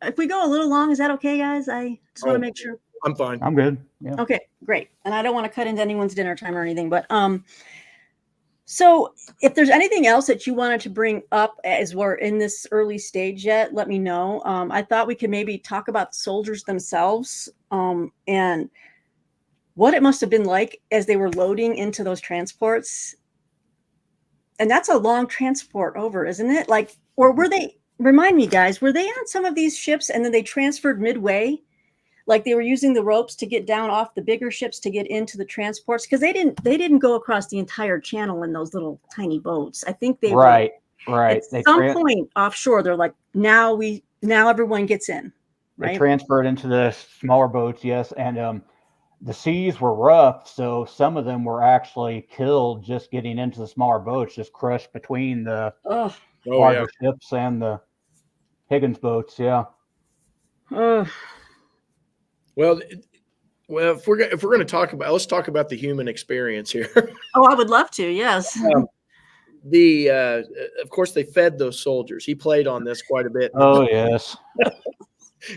if we go a little long, is that okay, guys? I just want to make sure. I'm fine. I'm good. Yeah. Okay, great. And I don't want to cut into anyone's dinner time or anything, but so if there's anything else that you wanted to bring up as we're in this early stage yet, let me know. I thought we could maybe talk about the soldiers themselves and what it must have been like as they were loading into those transports. And that's a long transport over, isn't it? Like, or were they, remind me guys, were they on some of these ships and then they transferred midway? Like they were using the ropes to get down off the bigger ships to get into the transports? Because they didn't go across the entire channel in those little tiny boats. I think they Right. at some point offshore, they're like, now everyone gets in. Right. They transferred into the smaller boats, yes. And the seas were rough, so some of them were actually killed just getting into the smaller boats, just crushed between the larger ships and the Higgins boats. Yeah. Well, if we're going to talk about, let's talk about the human experience here. Oh, I would love to. Yes. Of course, they fed those soldiers. He played on this quite a bit. Oh yes.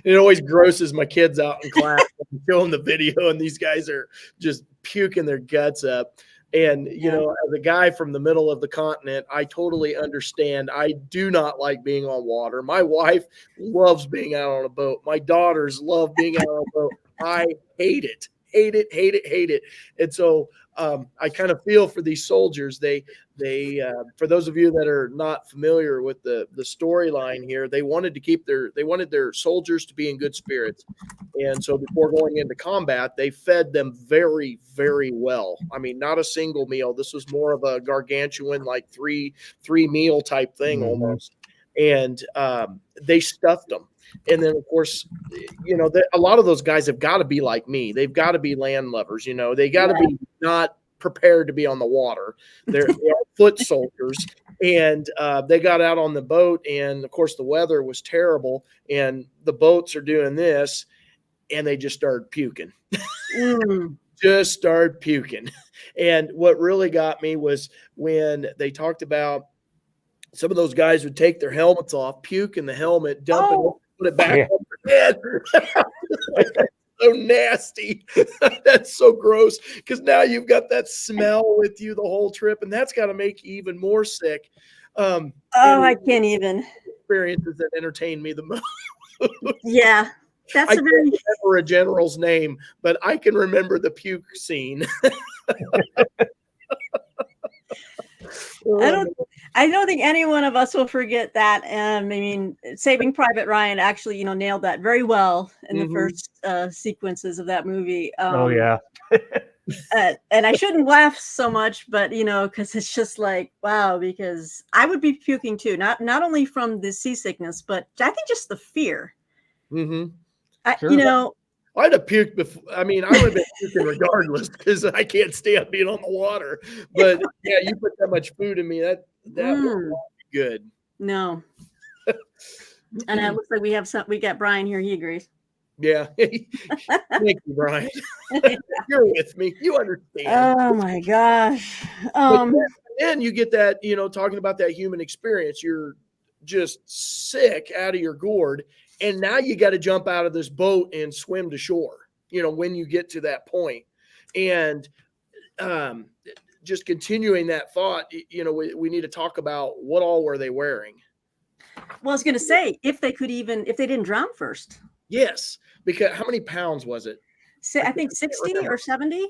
It always grosses my kids out in class. I'm showing the video, and these guys are just puking their guts up. And, you know, as a guy from the middle of the continent, I totally understand. I do not like being on water. My wife loves being out on a boat. My daughters love being out on a boat. I hate it. Hate it. And so I kind of feel for these soldiers. They for those of you that are not familiar with the storyline here, they wanted their soldiers to be in good spirits. And so before going into combat, they fed them very, very well. I mean, not a single meal. This was more of a gargantuan, like three meal type thing almost. And they stuffed them. And then, of course, you know, a lot of those guys have got to be like me. They've got to be land lovers. You know, they got to be not prepared to be on the water. They're foot soldiers. And they got out on the boat. And, of course, the weather was terrible. And the boats are doing this. And they just started puking. Just started puking. And what really got me was when they talked about some of those guys would take their helmets off, puke in the helmet, dump it, put it back on their head. So nasty. That's so gross. Because now you've got that smell with you the whole trip, and that's got to make you even more sick. I can't even. Experiences that entertain me the most. Yeah. That's I can't remember a general's name, but I can remember the puke scene. I don't think any one of us will forget that. I mean, Saving Private Ryan actually, you know, nailed that very well in the first sequences of that movie. And I shouldn't laugh so much, but you know, because it's just like, wow, because I would be puking too, not only from the seasickness, but I think just the fear. Sure. You know, I'd have puked before. I mean, I would have been puking regardless because I can't stand being on the water. But yeah, you put that much food in me, that would not be good. No. And it looks like we got Brian here. He agrees. Yeah. Thank you, Brian. You're with me. You understand. Oh my gosh. But then you get that, you know, talking about that human experience, you're just sick out of your gourd. And now you got to jump out of this boat and swim to shore, you know, when you get to that point. And just continuing that thought, you know, we need to talk about what all were they wearing? Well, I was going to say, if they didn't drown first. Yes. Because how many pounds was it? I think 60 or 70.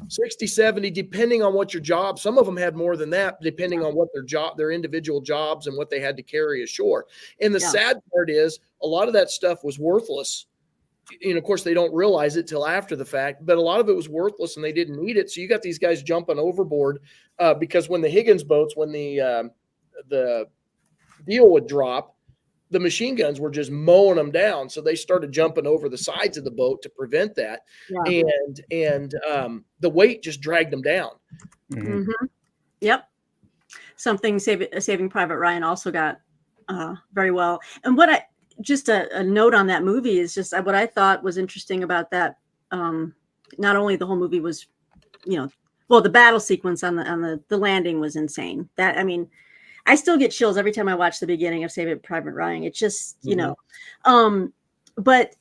60, 70, depending on what your job. Some of them had more than that, depending on what their individual jobs and what they had to carry ashore. And the sad part is a lot of that stuff was worthless. And of course, they don't realize it till after the fact, but a lot of it was worthless and they didn't need it. So you got these guys jumping overboard because when the Higgins boats, when the deal would drop, the machine guns were just mowing them down. So they started jumping over the sides of the boat to prevent that. Yeah. And the weight just dragged them down. Yep. Something Saving Private Ryan also got very well. And just a note on that movie is just what I thought was interesting about that. Not only the whole movie was, you know, well, the battle sequence on the landing was insane. That, I mean, I still get chills every time I watch the beginning of Saving Private Ryan. It's just, you know, but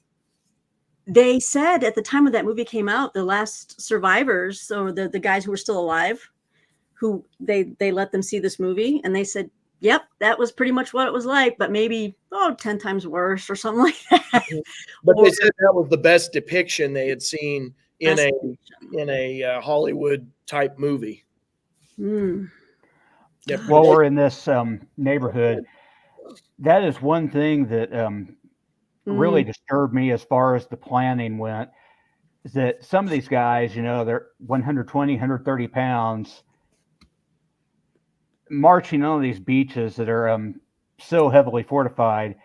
they said at the time of that movie came out, the last survivors, or the guys who were still alive, who they let them see this movie, and they said, yep, that was pretty much what it was like, but maybe 10 times worse or something like that. But they said that was the best depiction they had seen in Best a Hollywood type movie. Mm. Yeah, While we're in this neighborhood, that is one thing that really disturbed me as far as the planning went, is that some of these guys, you know, they're 120, 130 pounds, marching on these beaches that are so heavily fortified,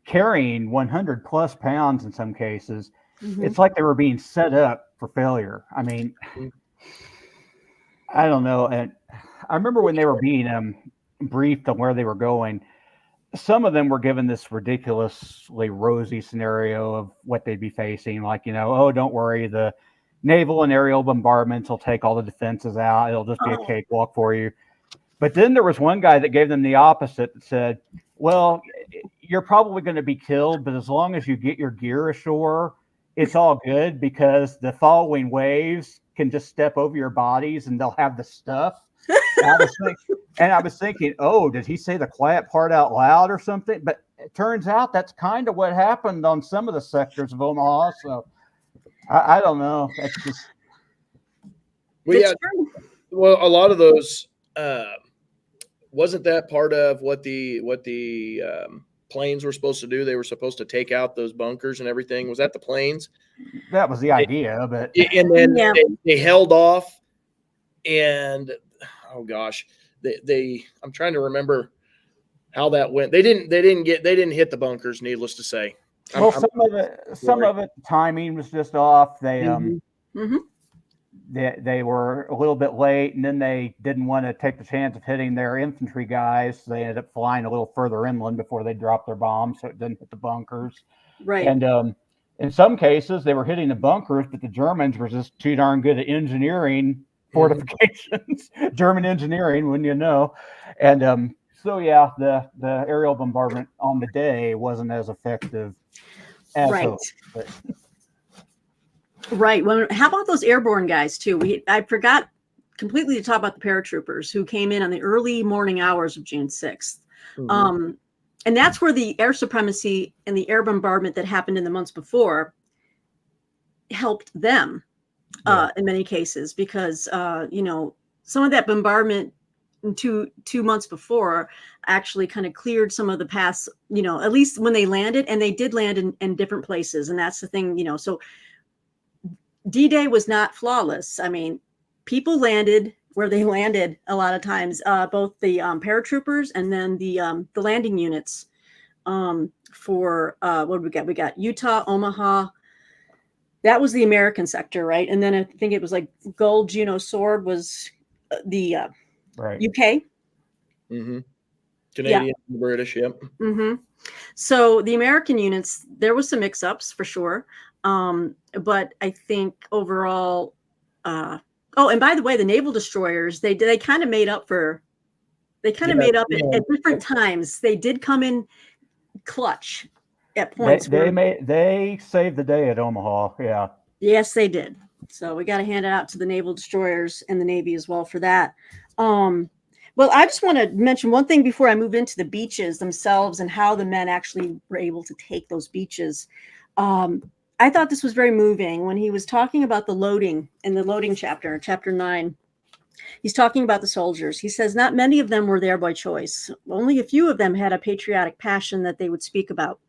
carrying 100 plus pounds in some cases. It's like they were being set up for failure. I mean, I don't know. And I remember when they were being briefed on where they were going, some of them were given this ridiculously rosy scenario of what they'd be facing. Like, you know, oh, don't worry, the naval and aerial bombardments will take all the defenses out. It'll just be a cakewalk for you. But then there was one guy that gave them the opposite, that said, well, you're probably going to be killed, but as long as you get your gear ashore, it's all good, because the following waves can just step over your bodies and they'll have the stuff. And I was thinking, oh, did he say the quiet part out loud or something? But it turns out that's kind of what happened on some of the sectors of Omaha. So I don't know. That's just. Well, a lot of those, wasn't that part of what the planes were supposed to do? They were supposed to take out those bunkers and everything. Was that the planes? That was the idea, but and then they held off, and oh gosh, they I'm trying to remember how that went. They didn't hit the bunkers, needless to say. Well, some of it timing was just off. They they were a little bit late, and then they didn't want to take the chance of hitting their infantry guys. So they ended up flying a little further inland before they dropped their bombs, so it didn't hit the bunkers. Right. And in some cases, they were hitting the bunkers, but the Germans were just too darn good at engineering fortifications. German engineering, wouldn't you know? And so yeah, the aerial bombardment on the day wasn't as effective as hoped. But. Right. Well, how about those airborne guys too? I forgot completely to talk about the paratroopers who came in on the early morning hours of June 6th. And that's where the air supremacy and the air bombardment that happened in the months before helped them in many cases, because you know, some of that bombardment two months before actually kind of cleared some of the paths, you know, at least when they landed, and they did land in different places. And that's the thing, you know, so D-Day was not flawless. I mean, people landed where they landed a lot of times, both the paratroopers and then the landing units for what did we got? We got Utah, Omaha. That was the American sector, right? And then I think it was like Gold, Juno, Sword was the UK. Canadian, British, yep. So the American units, there was some mix-ups for sure. But I think overall, and by the way, the naval destroyers, they kind of made up at different times. They did come in clutch at points. They saved the day at Omaha. Yeah. Yes, they did. So we got to hand it out to the naval destroyers and the Navy as well for that. Well, I just want to mention one thing before I move into the beaches themselves and how the men actually were able to take those beaches. I thought this was very moving when he was talking about the loading in the loading chapter 9. He's talking about the soldiers. He says, not many of them were there by choice. Only a few of them had a patriotic passion that they would speak about.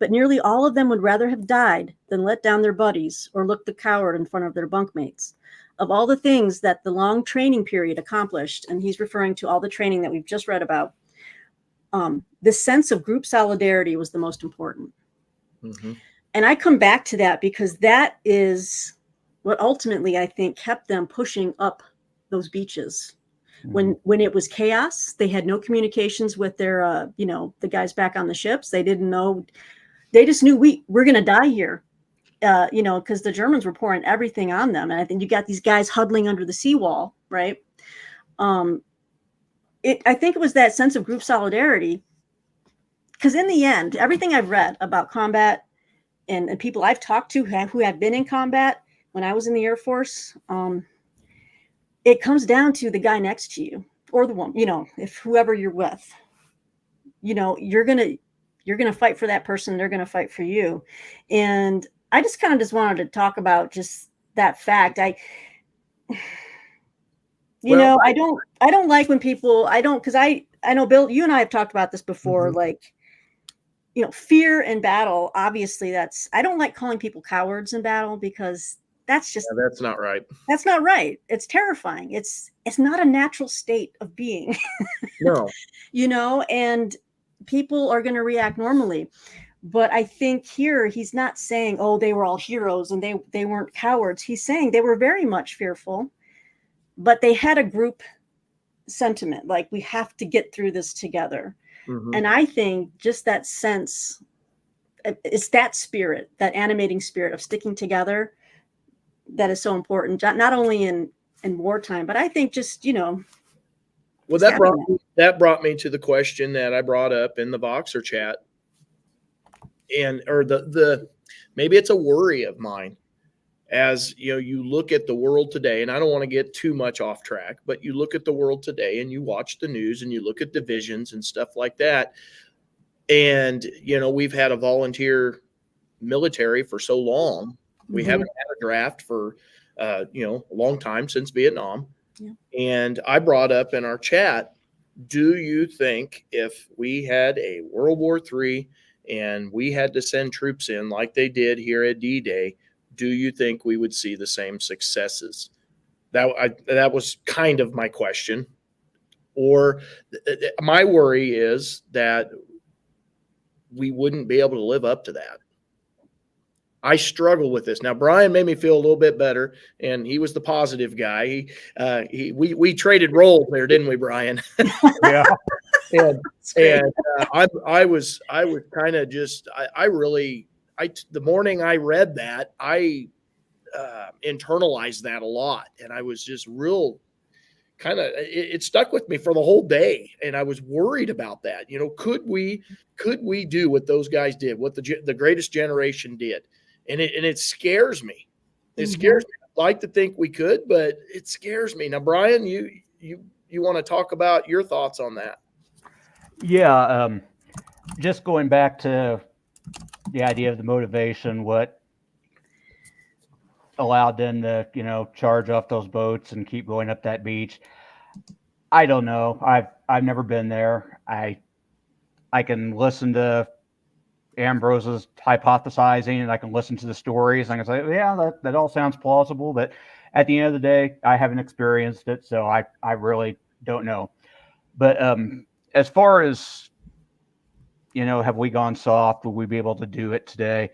But nearly all of them would rather have died than let down their buddies or look the coward in front of their bunkmates. Of all the things that the long training period accomplished, and he's referring to all the training that we've just read about, this sense of group solidarity was the most important. And I come back to that because that is what ultimately I think kept them pushing up those beaches. When it was chaos, they had no communications with their, the guys back on the ships. They didn't know. They just knew we're going to die here, because the Germans were pouring everything on them. And I think you got these guys huddling under the seawall, right? I think it was that sense of group solidarity. Because in the end, everything I've read about combat and people I've talked to who have been in combat when I was in the Air Force, it comes down to the guy next to you or the woman, if whoever you're with, you're going to fight for that person. They're going to fight for you. And I just wanted to talk about just that fact. I don't like when people, because I know, Bill, you and I have talked about this before, like, fear in battle. Obviously I don't like calling people cowards in battle, because that's not right. That's not right. It's terrifying. It's not a natural state of being. No. And people are going to react normally. But I think here he's not saying, oh, they were all heroes and they weren't cowards. He's saying they were very much fearful, but they had a group sentiment, like, we have to get through this together. And I think just that sense, it's that spirit, that animating spirit of sticking together, that is so important, not only in wartime, but I think just, well, that brought me to the question that I brought up in the Voxer chat, or maybe it's a worry of mine, as you look at the world today, and I don't want to get too much off track, but you look at the world today and you watch the news and you look at divisions and stuff like that. And, we've had a volunteer military for so long. We haven't had a draft for, a long time, since Vietnam. Yeah. And I brought up in our chat, do you think if we had a World War III and we had to send troops in like they did here at D-Day, do you think we would see the same successes? That was kind of my question. Or my worry is that we wouldn't be able to live up to that. I struggle with this. Now, Bryan made me feel a little bit better, and he was the positive guy. We traded roles there, didn't we, Bryan? Yeah. I was kind of just, the morning I read that, I internalized that a lot, and I was just real kind of, it stuck with me for the whole day, and I was worried about that. Could we do what those guys did, what the greatest generation did? And it scares me. It scares me. I'd like to think we could, but it scares me. Now, Bryan, you want to talk about your thoughts on that? Yeah. Just going back to the idea of the motivation, what allowed them to, charge off those boats and keep going up that beach. I don't know. I've never been there. I can listen to Ambrose's hypothesizing, and I can listen to the stories, and I can say, yeah, that all sounds plausible. But at the end of the day, I haven't experienced it, so I really don't know. But as far as, have we gone soft? Will we be able to do it today?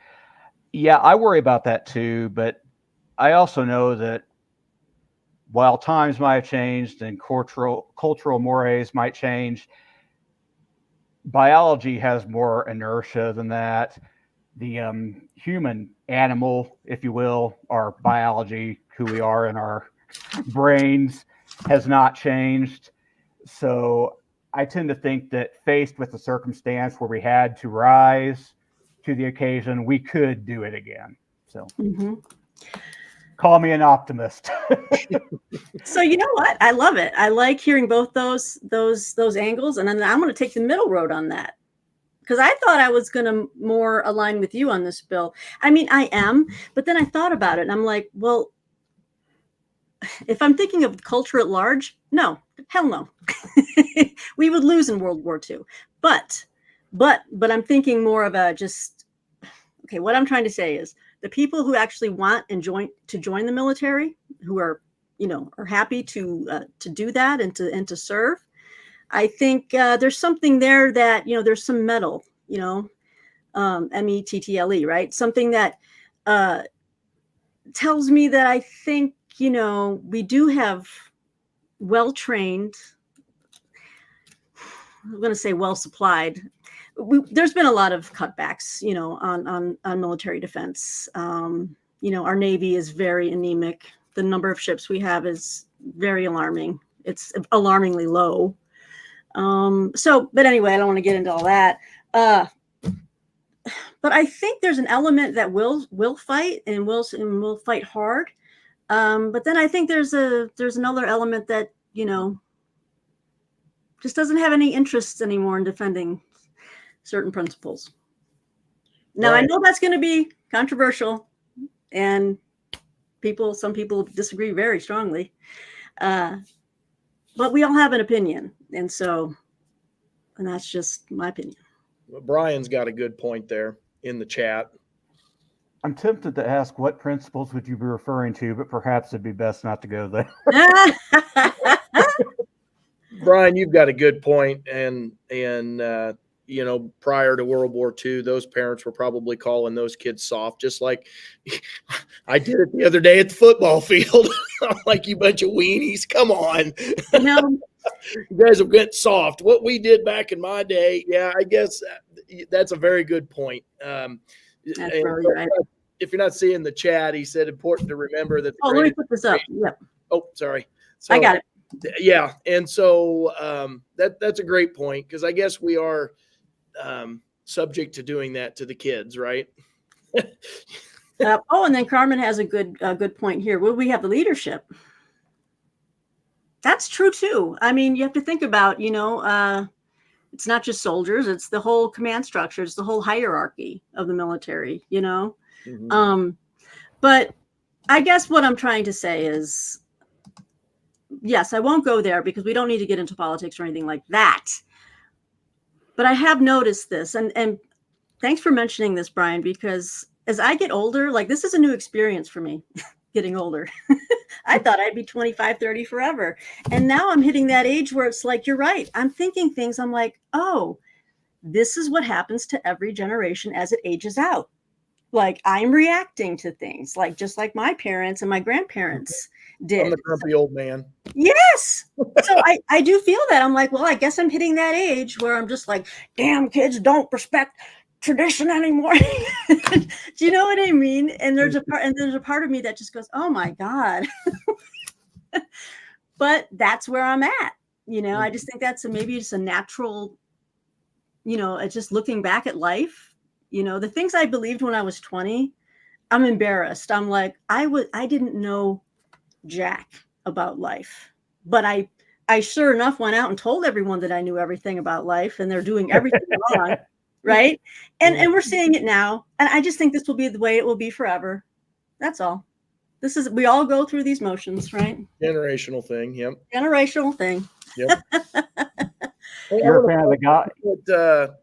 Yeah, I worry about that too. But I also know that while times might have changed and cultural mores might change, biology has more inertia than that. The human animal, if you will, our biology, who we are in our brains, has not changed. So I tend to think that faced with a circumstance where we had to rise to the occasion, we could do it again. So call me an optimist. So you know what? I love it. I like hearing both those angles, and then I'm going to take the middle road on that, because I thought I was going to more align with you on this, Bill. I mean, I am, but then I thought about it, and I'm like, well, if I'm thinking of culture at large, no, hell no. We would lose in World War II. But I'm thinking more of okay, what I'm trying to say is the people who actually want and join the military, who are, are happy to do that and to serve. I think there's something there that, there's some mettle, METTLE, right? Something that tells me that I think, we do have well-trained, I'm going to say well-supplied. There's been a lot of cutbacks, on military defense. Our Navy is very anemic. The number of ships we have is very alarming. It's alarmingly low. But anyway, I don't want to get into all that. but I think there's an element that will fight and will fight hard. But then I think there's another element that, just doesn't have any interest anymore in defending certain principles. Now, Right. I know that's going to be controversial, and some people disagree very strongly, but we all have an opinion, and that's just my opinion. Brian's got a good point there in the chat. I'm tempted to ask what principles would you be referring to, but perhaps it'd be best not to go there. Brian, you've got a good point, and prior to World War II, those parents were probably calling those kids soft, just like I did it the other day at the football field. I'm like, you bunch of weenies, come on. You guys have got soft. What we did back in my day, yeah, I guess that's a very good point. That's really right. If you're not seeing the chat, he said important to remember that. Let me put this up. Yep. Oh, sorry. So, I got it. Yeah, and so that's a great point, because I guess we are subject to doing that to the kids, right? And then Carmen has a good point here. Will we have the leadership? That's true too. I mean, you have to think about, it's not just soldiers; it's the whole command structure, it's the whole hierarchy of the military. Mm-hmm. But I guess what I'm trying to say is, yes, I won't go there because we don't need to get into politics or anything like that. But I have noticed this, and thanks for mentioning this, Brian, because as I get older, like, this is a new experience for me, getting older. I thought I'd be 25, 30 forever. And now I'm hitting that age where it's like, you're right. I'm thinking things. I'm like, oh, this is what happens to every generation as it ages out. Like, I'm reacting to things just like my parents and my grandparents did. I'm the grumpy old man. Yes. So I do feel that. I'm like, well, I guess I'm hitting that age where I'm just like, damn, kids don't respect tradition anymore. Do you know what I mean? And there's a part of me that just goes, oh my God. But that's where I'm at. I just think that's maybe just a natural, it's just looking back at life. The things I believed when I was 20, I'm embarrassed. I'm like, I didn't know jack about life, but I sure enough went out and told everyone that I knew everything about life, and they're doing everything wrong. Right. And we're seeing it now. And I just think this will be the way it will be forever. That's all. We all go through these motions, right? Generational thing. Yep. Generational thing. Yep. You're a fan of the guy. Put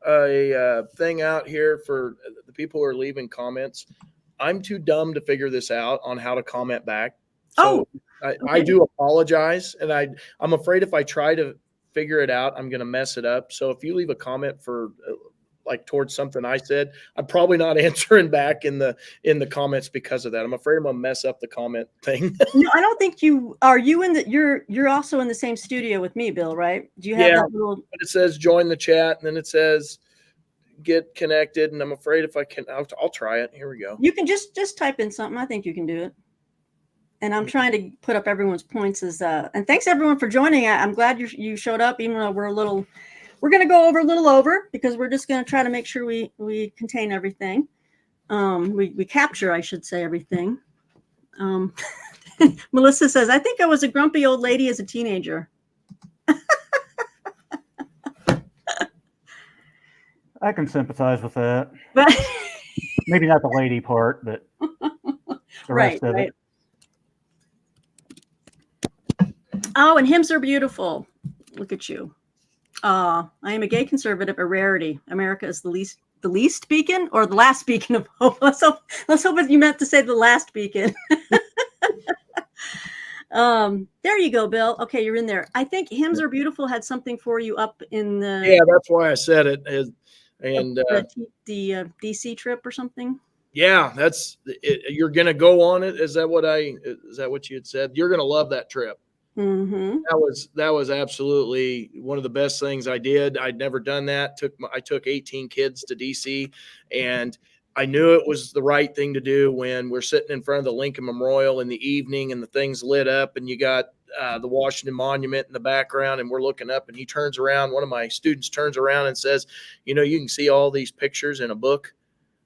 a thing out here for the people who are leaving comments. I'm too dumb to figure this out on how to comment back. So I do apologize. And I'm afraid if I try to figure it out, I'm going to mess it up. So if you leave a comment for towards something I said, I'm probably not answering back in the comments because of that. I'm afraid I'm gonna mess up the comment thing. No, I don't think you are. You're also in the same studio with me, Bill, right? Do you have that little? But it says join the chat, and then it says get connected, and I'm afraid if I can, I'll try it. Here we go. You can just type in something. I think you can do it. And I'm trying to put up everyone's points and thanks everyone for joining. I'm glad you showed up, even though we're going to go over a little over, because we're just going to try to make sure we contain everything. We capture, I should say, everything. Melissa says, I think I was a grumpy old lady as a teenager. I can sympathize with that. But maybe not the lady part, but the rest of it. Oh, and hymns are beautiful. Look at you. I am a gay conservative, a rarity. America is the least beacon, or the last beacon of hope. Let's hope you meant to say the last beacon. There you go, Bill. Okay, you're in there. I think hymns are beautiful had something for you up in the. Yeah, that's why I said it. And the DC trip or something. Yeah, that's it. You're gonna go on it. Is that what you had said? You're gonna love that trip. Mm-hmm. That was absolutely one of the best things I did. I'd never done that. I took 18 kids to DC, and I knew it was the right thing to do when we're sitting in front of the Lincoln Memorial in the evening and the thing's lit up and you got the Washington Monument in the background, and we're looking up, and he turns around. One of my students turns around and says, you can see all these pictures in a book.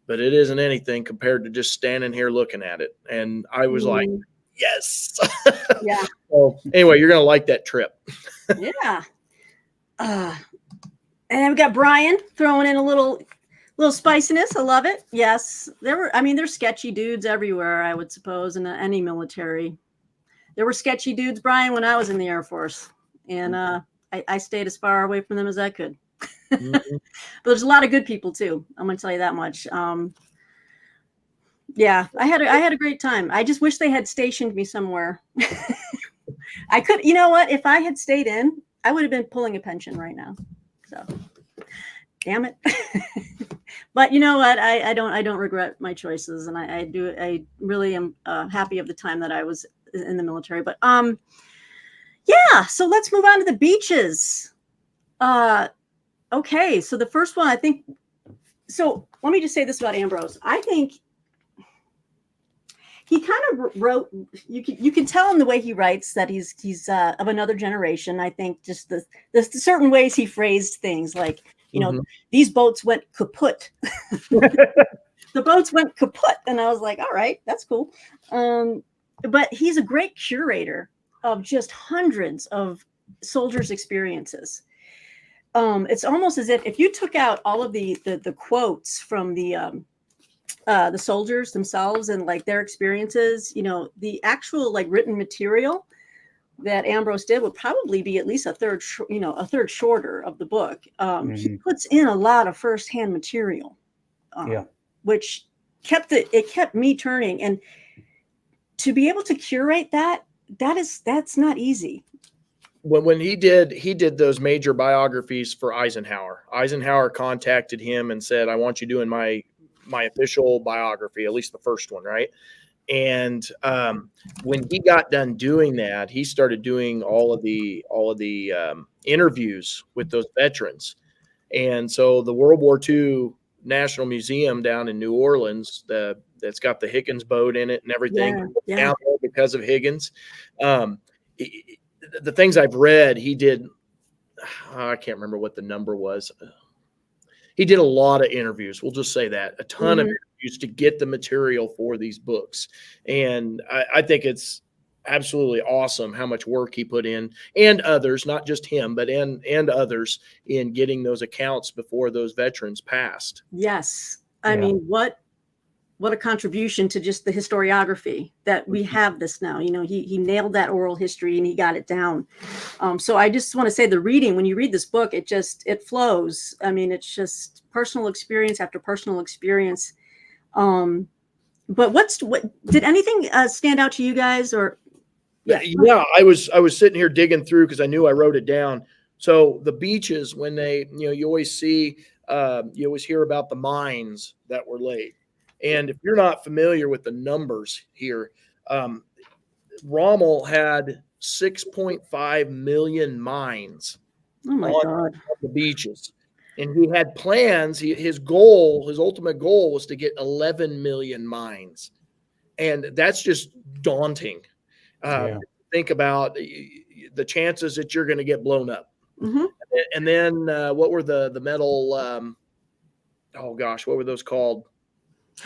but it isn't anything compared to just standing here looking at it. And I was like, yes. Yeah. So anyway, you're going to like that trip. Yeah. And then we got Bryan throwing in a little spiciness. I love it. Yes. There's sketchy dudes everywhere, I would suppose, in any military. There were sketchy dudes, Bryan, when I was in the Air Force. And I stayed as far away from them as I could. But there's a lot of good people too. I'm going to tell you that much. Yeah, I had a great time. I just wish they had stationed me somewhere. I could, you know what? If I had stayed in, I would have been pulling a pension right now. So, damn it. But you know what? I don't regret my choices, and I really am happy of the time that I was in the military. But yeah. So let's move on to the beaches. Okay. So the first one, I think. So let me just say this about Ambrose. I think he kind of wrote. You can tell in the way he writes that he's of another generation. I think just the certain ways he phrased things, like these boats went kaput. The boats went kaput, and I was like, all right, that's cool. But he's a great curator of just hundreds of soldiers' experiences. It's almost as if you took out all of the quotes from the soldiers themselves and like their experiences, the actual like written material that Ambrose did would probably be at least a third shorter of the book. He puts in a lot of firsthand material, which kept me turning. And to be able to curate that's not easy. When he did those major biographies for Eisenhower. Eisenhower contacted him and said, "I want you doing my official biography, at least the first one, right?" And when he got done doing that, he started doing all of the interviews with those veterans. And so the World War II National Museum down in New Orleans, that's got the Higgins boat in it and everything, down there because of Higgins. The things I've read, he did. I can't remember what the number was. He did a lot of interviews. We'll just say that, a ton of interviews to get the material for these books. And I think it's absolutely awesome how much work he put in, and others, not just him, but and others, in getting those accounts before those veterans passed. Yes. I mean, what a contribution to just the historiography that we have this now. He nailed that oral history and he got it down. So I just want to say the reading, when you read this book, it flows. I mean, it's just personal experience after personal experience. But what did anything stand out to you guys? Or yeah, I was sitting here digging through because I knew I wrote it down. So the beaches, when they, you always see, you always hear about the mines that were laid. And if you're not familiar with the numbers here, Rommel had 6.5 million mines on the beaches. And he had plans. His ultimate goal was to get 11 million mines. And that's just daunting. Think about the chances that you're going to get blown up. And then what were the metal? Oh gosh, what were those called?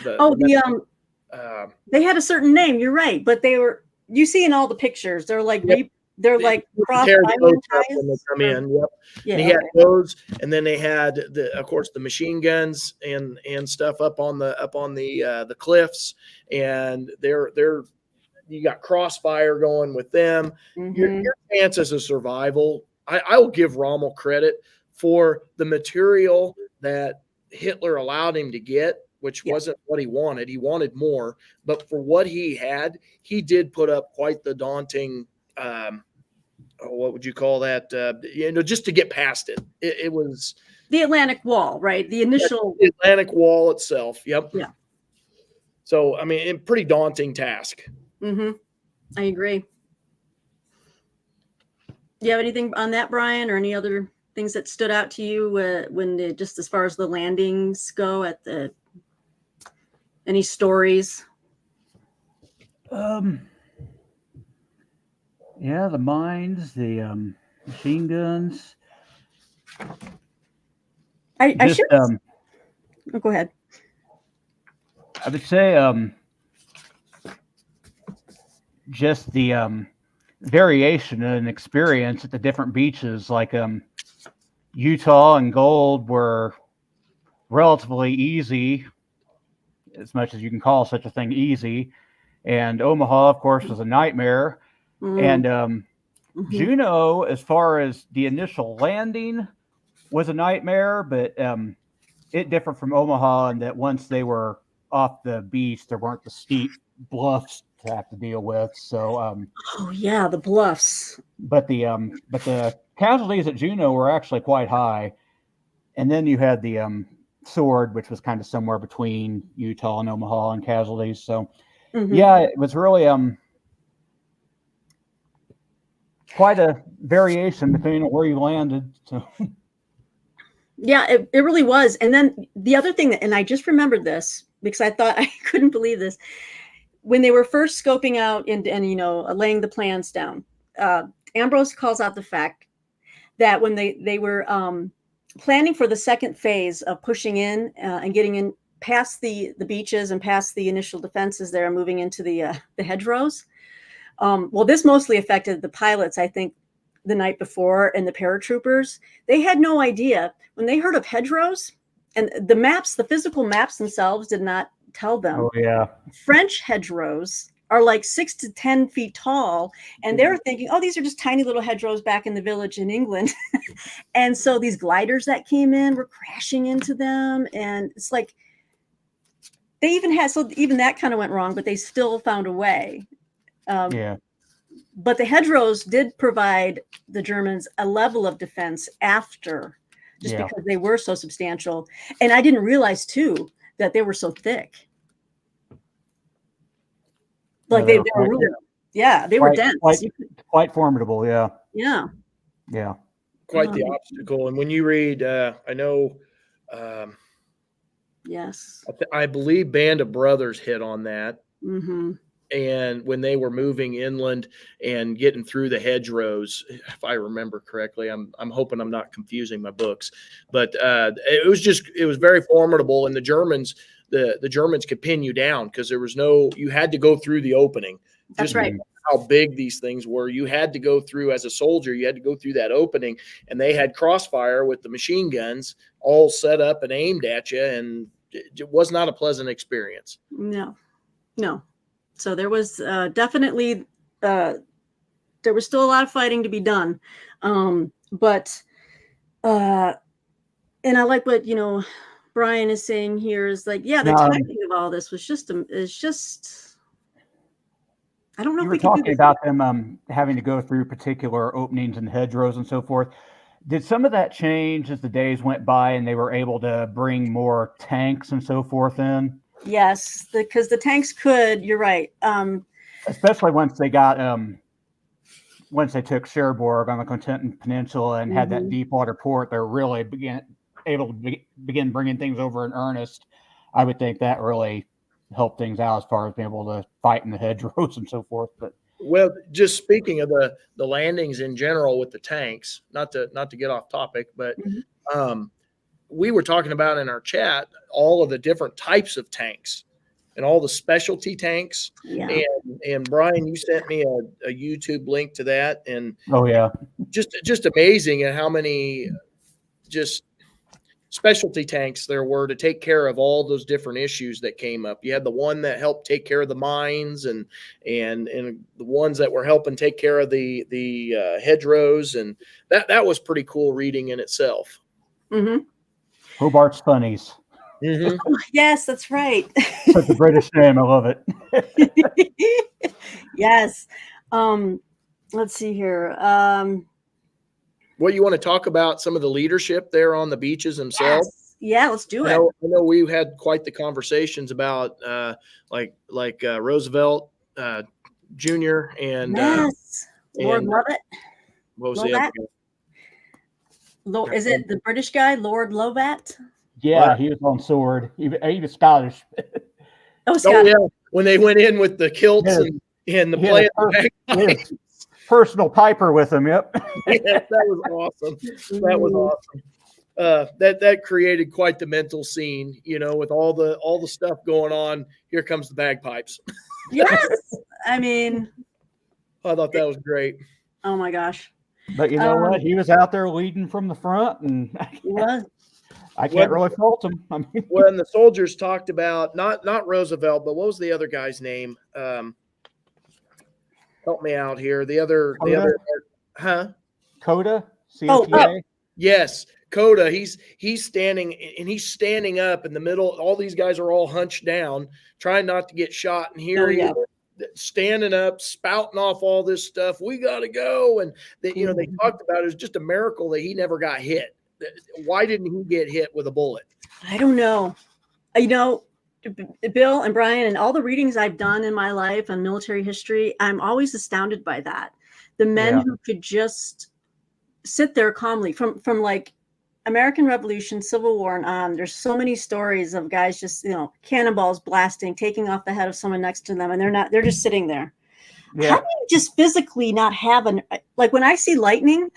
They had a certain name. You're right, but you see in all the pictures, they're like like cross island ties. Come in. Yep. And he had those, and then they had of course the machine guns and stuff up on the cliffs, and you got crossfire going with them. Your chances of survival. I will give Rommel credit for the material that Hitler allowed him to get, which wasn't what he wanted. He wanted more, but for what he had, he did put up quite the daunting, what would you call that? Just to get past it. It was the Atlantic Wall, right? The initial the Atlantic Wall itself. Yep. Yeah. So, I mean, a pretty daunting task. I agree. Do you have anything on that, Bryan, or any other things that stood out to you just as far as the landings go any stories? The mines, the machine guns. I should. Go ahead. I would say just the variation in experience at the different beaches, like Utah and Gold were relatively easy, as much as you can call such a thing easy, and Omaha, of course, was a nightmare. And Juneau, as far as the initial landing, was a nightmare, but it differed from Omaha in that once they were off the beach, there weren't the steep bluffs to have to deal with. So, oh yeah, the bluffs. but the casualties at Juneau were actually quite high, and then you had the Sword, which was kind of somewhere between Utah and Omaha in casualties. So, yeah, it was really quite a variation between where you landed. So. Yeah, it really was. And then the other thing and I just remembered this because I thought I couldn't believe this. When they were first scoping out and laying the plans down, Ambrose calls out the fact that when they were planning for the second phase of pushing in and getting in past the beaches and past the initial defenses there and moving into the hedgerows. Well, this mostly affected the pilots, I think, the night before, and the paratroopers. They had no idea when they heard of hedgerows, and the maps, the physical maps themselves did not tell them. Oh yeah, French hedgerows are like 6 to 10 feet tall, and they're thinking, oh, these are just tiny little hedgerows back in the village in England. And so these gliders that came in were crashing into them, and it's like they even that kind of went wrong, but they still found a way. Yeah. But the hedgerows did provide the Germans a level of defense after, just because they were so substantial. And I didn't realize too that they were so thick. Like they were really, they were dense. Quite formidable. Yeah. Yeah. Yeah. Quite the obstacle. And when you read, I know, yes, I believe Band of Brothers hit on that. Mm-hmm. And when they were moving inland and getting through the hedgerows, if I remember correctly, I'm hoping I'm not confusing my books, but it was very formidable. And the Germans could pin you down because you had to go through the opening. That's right. How big these things were. You had to go through, as a soldier, you had to go through that opening, and they had crossfire with the machine guns all set up and aimed at you. And it was not a pleasant experience. No. So there was definitely there was still a lot of fighting to be done, but and I like what Bryan is saying here is like, the timing of all this was just I don't know. You if were we can talking about them having to go through particular openings and hedgerows and so forth. Did some of that change as the days went by and they were able to bring more tanks and so forth in? Yes, because the tanks could. You're right. Especially once they took Cherbourg on the Cotentin Peninsula and had that deep water port, they're really able to begin bringing things over in earnest. I would think that really helped things out as far as being able to fight in the hedgerows and so forth. But well, just speaking of the landings in general with the tanks, not to get off topic, but we were talking about in our chat all of the different types of tanks and all the specialty tanks. Yeah. And Bryan, you sent me a YouTube link to that. And just amazing at how many just specialty tanks there were to take care of all those different issues that came up. You had the one that helped take care of the mines and the ones that were helping take care of the hedgerows. And that was pretty cool reading in itself. Mm-hmm. Hobart's Funnies. Mm-hmm. Oh, yes, that's right. Such a British name. I love it. Yes. Let's see here. Well, you want to talk about some of the leadership there on the beaches themselves? Yes. Yeah, let's do it. I know we had quite the conversations about like Roosevelt Jr. and Lord Lovat. What was the other guy? Is it the British guy, Lord Lovat? Yeah, he was on Sword. He was Scottish. Oh, Scottish. Yeah. When they went in with the kilts and the play. Personal piper with him. Yep. Yeah, that was awesome. That was awesome. that created quite the mental scene, with all the stuff going on. Here comes the bagpipes. Yes. I mean, I thought that was great. Oh my gosh. But you know what? He was out there leading from the front, and He was. I can't really fault him. I mean, when the soldiers talked about not Roosevelt, but what was the other guy's name? Help me out here. The other, huh? Coda, COTA. Yes, Coda. He's standing, and he's standing up in the middle. All these guys are all hunched down, trying not to get shot. And here he is, standing up, spouting off all this stuff. We got to go. And they talked about it was just a miracle that he never got hit. Why didn't he get hit with a bullet? I don't know. Bill and Brian, and all the readings I've done in my life on military history, I'm always astounded by that. The men who could just sit there calmly from like American Revolution, Civil War, and on. There's so many stories of guys just, cannonballs blasting, taking off the head of someone next to them, and they're just sitting there. Yeah. How do you just physically not have like when I see lightning?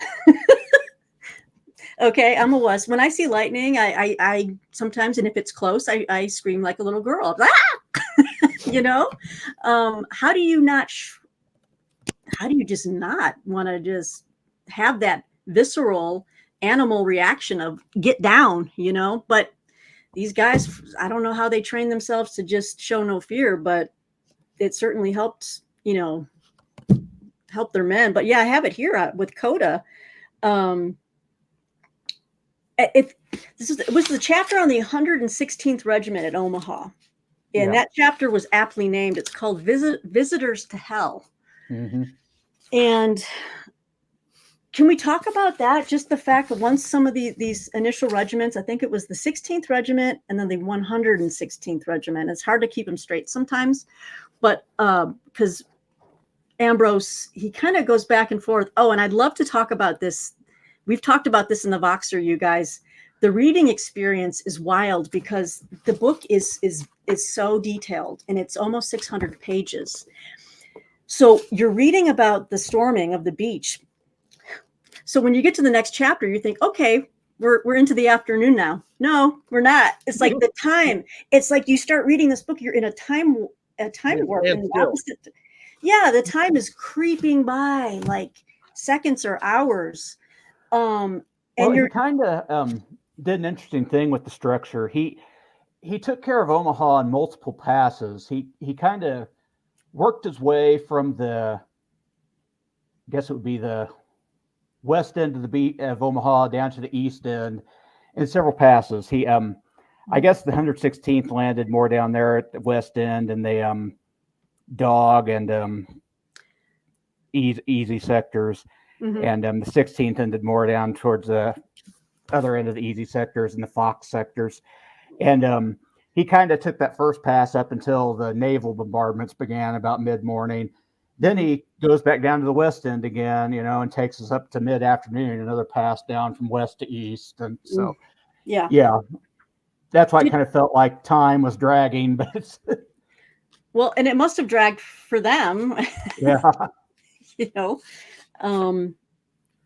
Okay, I'm a wuss. When I see lightning, I sometimes, and if it's close, I scream like a little girl. How do you just not want to just have that visceral animal reaction of get down, but these guys, I don't know how they train themselves to just show no fear, but it certainly helps, help their men. But yeah, I have it here with Coda. It was the chapter on the 116th Regiment at Omaha. And that chapter was aptly named. It's called Visitors to Hell. Mm-hmm. And can we talk about that? Just the fact that once some of these initial regiments, I think it was the 16th Regiment and then the 116th Regiment. It's hard to keep them straight sometimes, but because Ambrose, he kind of goes back and forth. Oh, and I'd love to talk about this. We've talked about this in the Voxer, you guys. The reading experience is wild because the book is so detailed, and it's almost 600 pages. So you're reading about the storming of the beach. So when you get to the next chapter, you think, okay, we're into the afternoon now. No, we're not. It's like the time. It's like you start reading this book, you're in a time warp. And the opposite. Yeah, the time is creeping by like seconds or hours. And he kind of did an interesting thing with the structure. He took care of Omaha in multiple passes. He kind of worked his way from I guess it would be the west end of Omaha down to the east end in several passes. He, I guess the 116th landed more down there at the west end, and they Dog and easy sectors. Mm-hmm. And the 16th ended more down towards the other end of the easy sectors and the Fox sectors. And he kind of took that first pass up until the naval bombardments began about mid-morning. Then he goes back down to the west end again, and takes us up to mid-afternoon, another pass down from west to east. And so, yeah, that's why it kind of felt like time was dragging. But well, and it must have dragged for them. Yeah.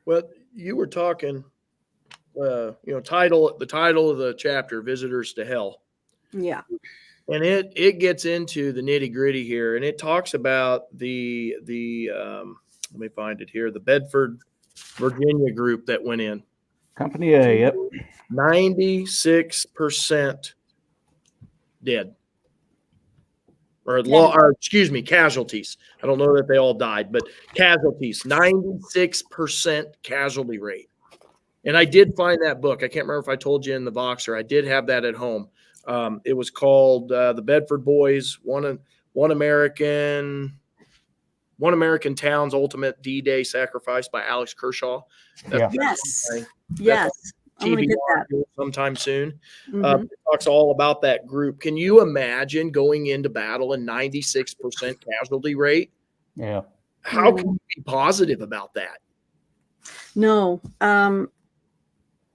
Well, you were talking, the title of the chapter, Visitors to Hell. Yeah. And it gets into the nitty gritty here, and it talks about the let me find it here, the Bedford, Virginia group that went in. Company A, yep. 96% dead. Or casualties. I don't know that they all died, but casualties, 96% casualty rate. And I did find that book. I can't remember if I told you in the Voxer. I did have that at home. It was called The Bedford Boys, One American Town's Ultimate D-Day Sacrifice by Alex Kershaw. Yes. TV sometime soon. Mm-hmm. It talks all about that group. Can you imagine going into battle and 96% casualty rate? Yeah. How can you be positive about that? No.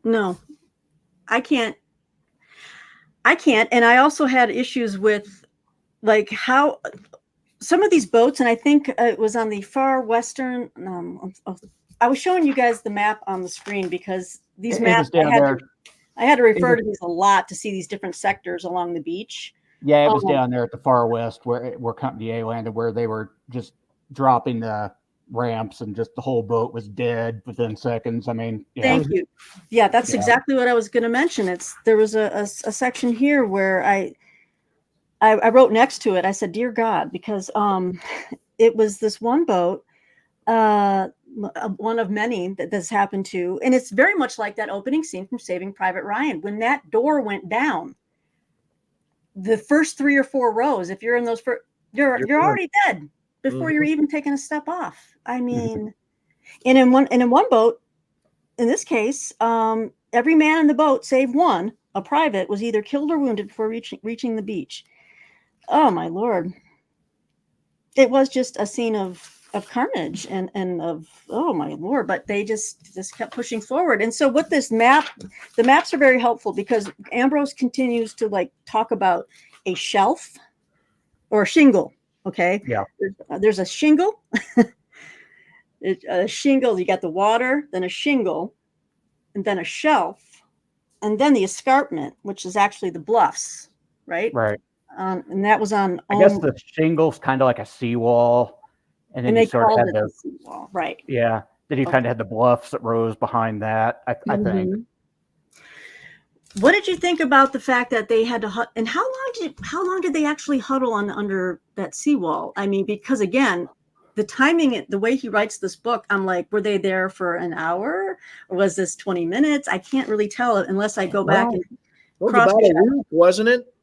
No. I can't. And I also had issues with like how some of these boats, and I think it was on the far western, I was showing you guys the map on the screen because these It maps, was down there. I had to refer to these a lot to see these different sectors along the beach. Yeah, it was down there at the far west where Company A landed, where they were just dropping the ramps and just the whole boat was dead within seconds. I mean, yeah. Thank you. Yeah, that's exactly what I was going to mention. There was a section here where I wrote next to it. I said, "Dear God," because it was this one boat, one of many that this happened to, and it's very much like that opening scene from Saving Private Ryan. When that door went down, the first 3 or 4 rows, if you're in those, you're already dead before you're even taking a step off. I mean, and in one boat, in this case, every man in the boat, save one, a private, was either killed or wounded before reaching the beach. Oh my Lord. It was just a scene of carnage and of, oh my Lord, but they just kept pushing forward. And so with this map, the maps are very helpful because Ambrose continues to like talk about a shelf or a shingle. Okay. Yeah. There's a shingle. A shingle, you got the water, then a shingle, and then a shelf, and then the escarpment, which is actually the bluffs, right? Right. And that was on. I guess the shingle's kind of like a seawall, and then they you sort of called had it the seawall, right? Yeah. Then you kind of had the bluffs that rose behind that. I think. What did you think about the fact that they had to and how long did they actually huddle under that seawall? I mean, because again, the timing, the way he writes this book, I'm like, were they there for an hour or was this 20 minutes? I can't really tell unless I go back and about a week, wasn't it?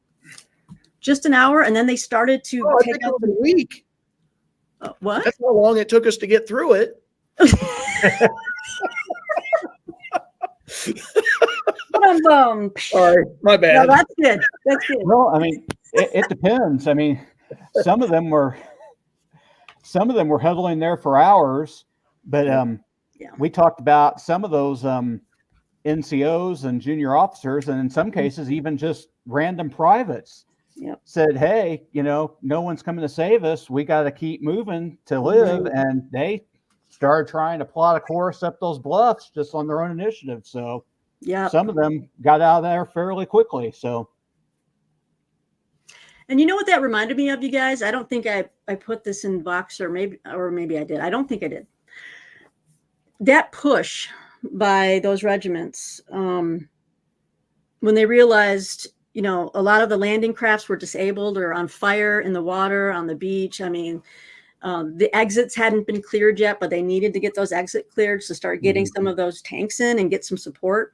Just an hour, and then they started to take out a week. What? That's how long it took us to get through it. Sorry, my bad. No, that's good. That's good. Well, I mean, it depends. I mean, some of them were huddling there for hours, but we talked about some of those NCOs and junior officers, and in some cases, even just random privates. Said, hey, no one's coming to save us. We got to keep moving to live. And they started trying to plot a course up those bluffs just on their own initiative. So some of them got out of there fairly quickly. So. And you know what that reminded me of, you guys? I don't think I put this in box, or maybe I did. I don't think I did. That push by those regiments, when they realized, a lot of the landing crafts were disabled or on fire in the water on the beach. I mean, the exits hadn't been cleared yet, but they needed to get those exit cleared to start getting some of those tanks in and get some support.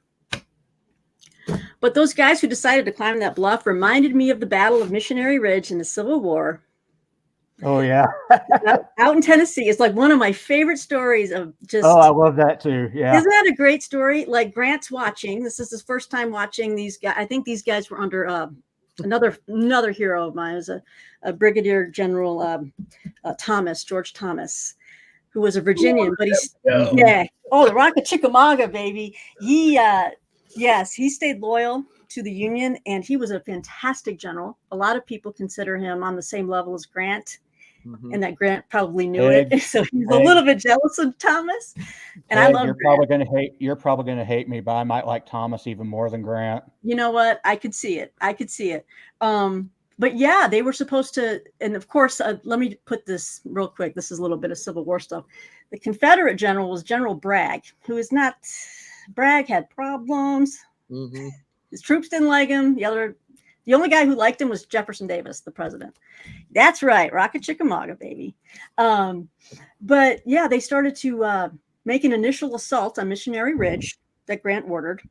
But those guys who decided to climb that bluff reminded me of the Battle of Missionary Ridge in the Civil War. Oh, yeah. out in Tennessee. It's like one of my favorite stories of just. Oh, I love that too. Yeah. Isn't that a great story? Like Grant's watching. This is his first time watching these guys. I think these guys were under another hero of mine. It was a Brigadier General George Thomas, who was a Virginian, but he's the Rock of Chickamauga, baby. He stayed loyal to the Union, and he was a fantastic general. A lot of people consider him on the same level as Grant, and that Grant probably knew it, so he's a little bit jealous of Thomas. And I love. You're probably gonna hate me, but I might like Thomas even more than Grant. You know what? I could see it. But yeah, they were supposed to, and of course, let me put this real quick. This is a little bit of Civil War stuff. The Confederate general was General Bragg, who is not. Bragg had problems. His troops didn't like him. The only guy who liked him was Jefferson Davis, the president. That's right. Rock of Chickamauga, baby. But yeah, they started to make an initial assault on Missionary Ridge that Grant ordered.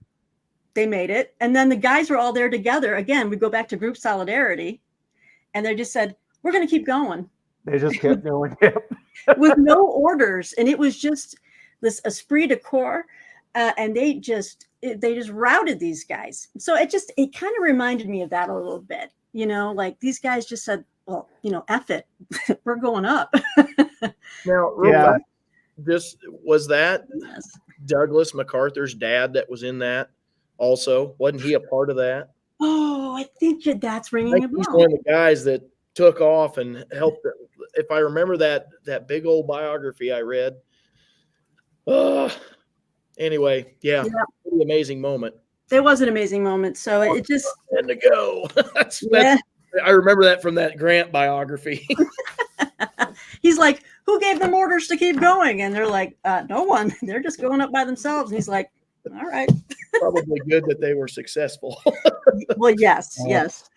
They made it. And then the guys were all there together. Again, we go back to group solidarity. And they just said, we're going to keep going. They just kept going. With no orders. And it was just this esprit de corps. And they just routed these guys. So it kind of reminded me of that a little bit, like these guys just said, well, F it, we're going up. Now, was that Douglas MacArthur's dad that was in that also? Wasn't he a part of that? Oh, I think that's ringing a bell. He's one of the guys that took off and helped. If I remember that big old biography I read, Anyway, yeah, Yeah. pretty amazing moment. It was an amazing moment. So it just, And to go. yeah. I remember that from that Grant biography. He's like, who gave them orders to keep going? And they're like, no one. They're just going up by themselves. And he's like, all right. Probably good that they were successful. Well, yes, yes.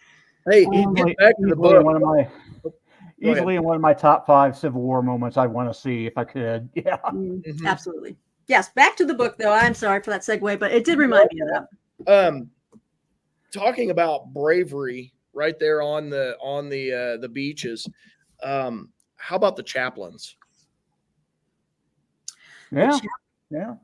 Hey, Easily, get back to the easily book. one of my Go ahead. easily in one of my top 5 Civil War moments I want to see if I could. Yeah. Mhm. Absolutely. Yes. Back to the book, though. I'm sorry for that segue, but it did remind me of that. Talking about bravery right there on the beaches. How about the chaplains? Yeah. Yeah.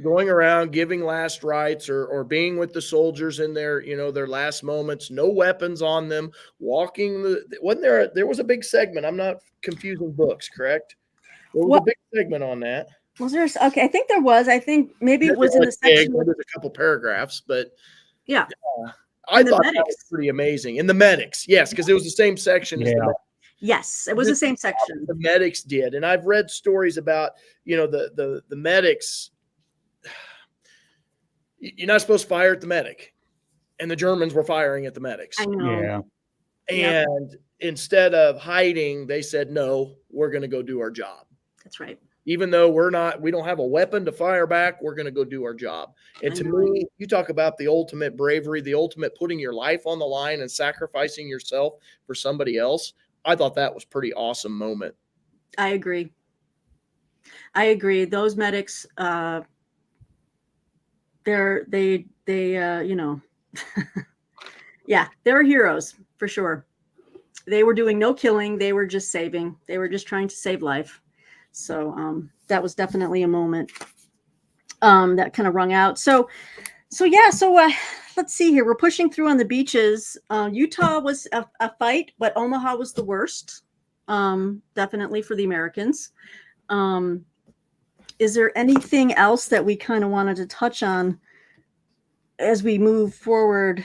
Going around giving last rites or being with the soldiers in their, their last moments, no weapons on them, walking there was a big segment. I'm not confusing books, correct? There was a big segment on that. Was there? Okay, I think there was. I think maybe it was in the section. There's a couple paragraphs, but yeah. I thought that was pretty amazing. And the medics, yes, because it was the same section as the medics. Yes, it was the same section. The medics did. And I've read stories about, the medics. You're not supposed to fire at the medic. And the Germans were firing at the medics. I know. Yeah. And instead of hiding, they said, no, we're going to go do our job. That's right. Even though we don't have a weapon to fire back, we're going to go do our job. And to me, you talk about the ultimate bravery, the ultimate putting your life on the line and sacrificing yourself for somebody else. I thought that was a pretty awesome moment. I agree. Those medics, they yeah, they're heroes for sure. They were doing no killing. They were just saving. They were just trying to save life. So that was definitely a moment that kind of rung out. So let's see here. We're pushing through on the beaches. Utah was a fight, but Omaha was the worst, definitely for the Americans. Is there anything else that we kind of wanted to touch on as we move forward?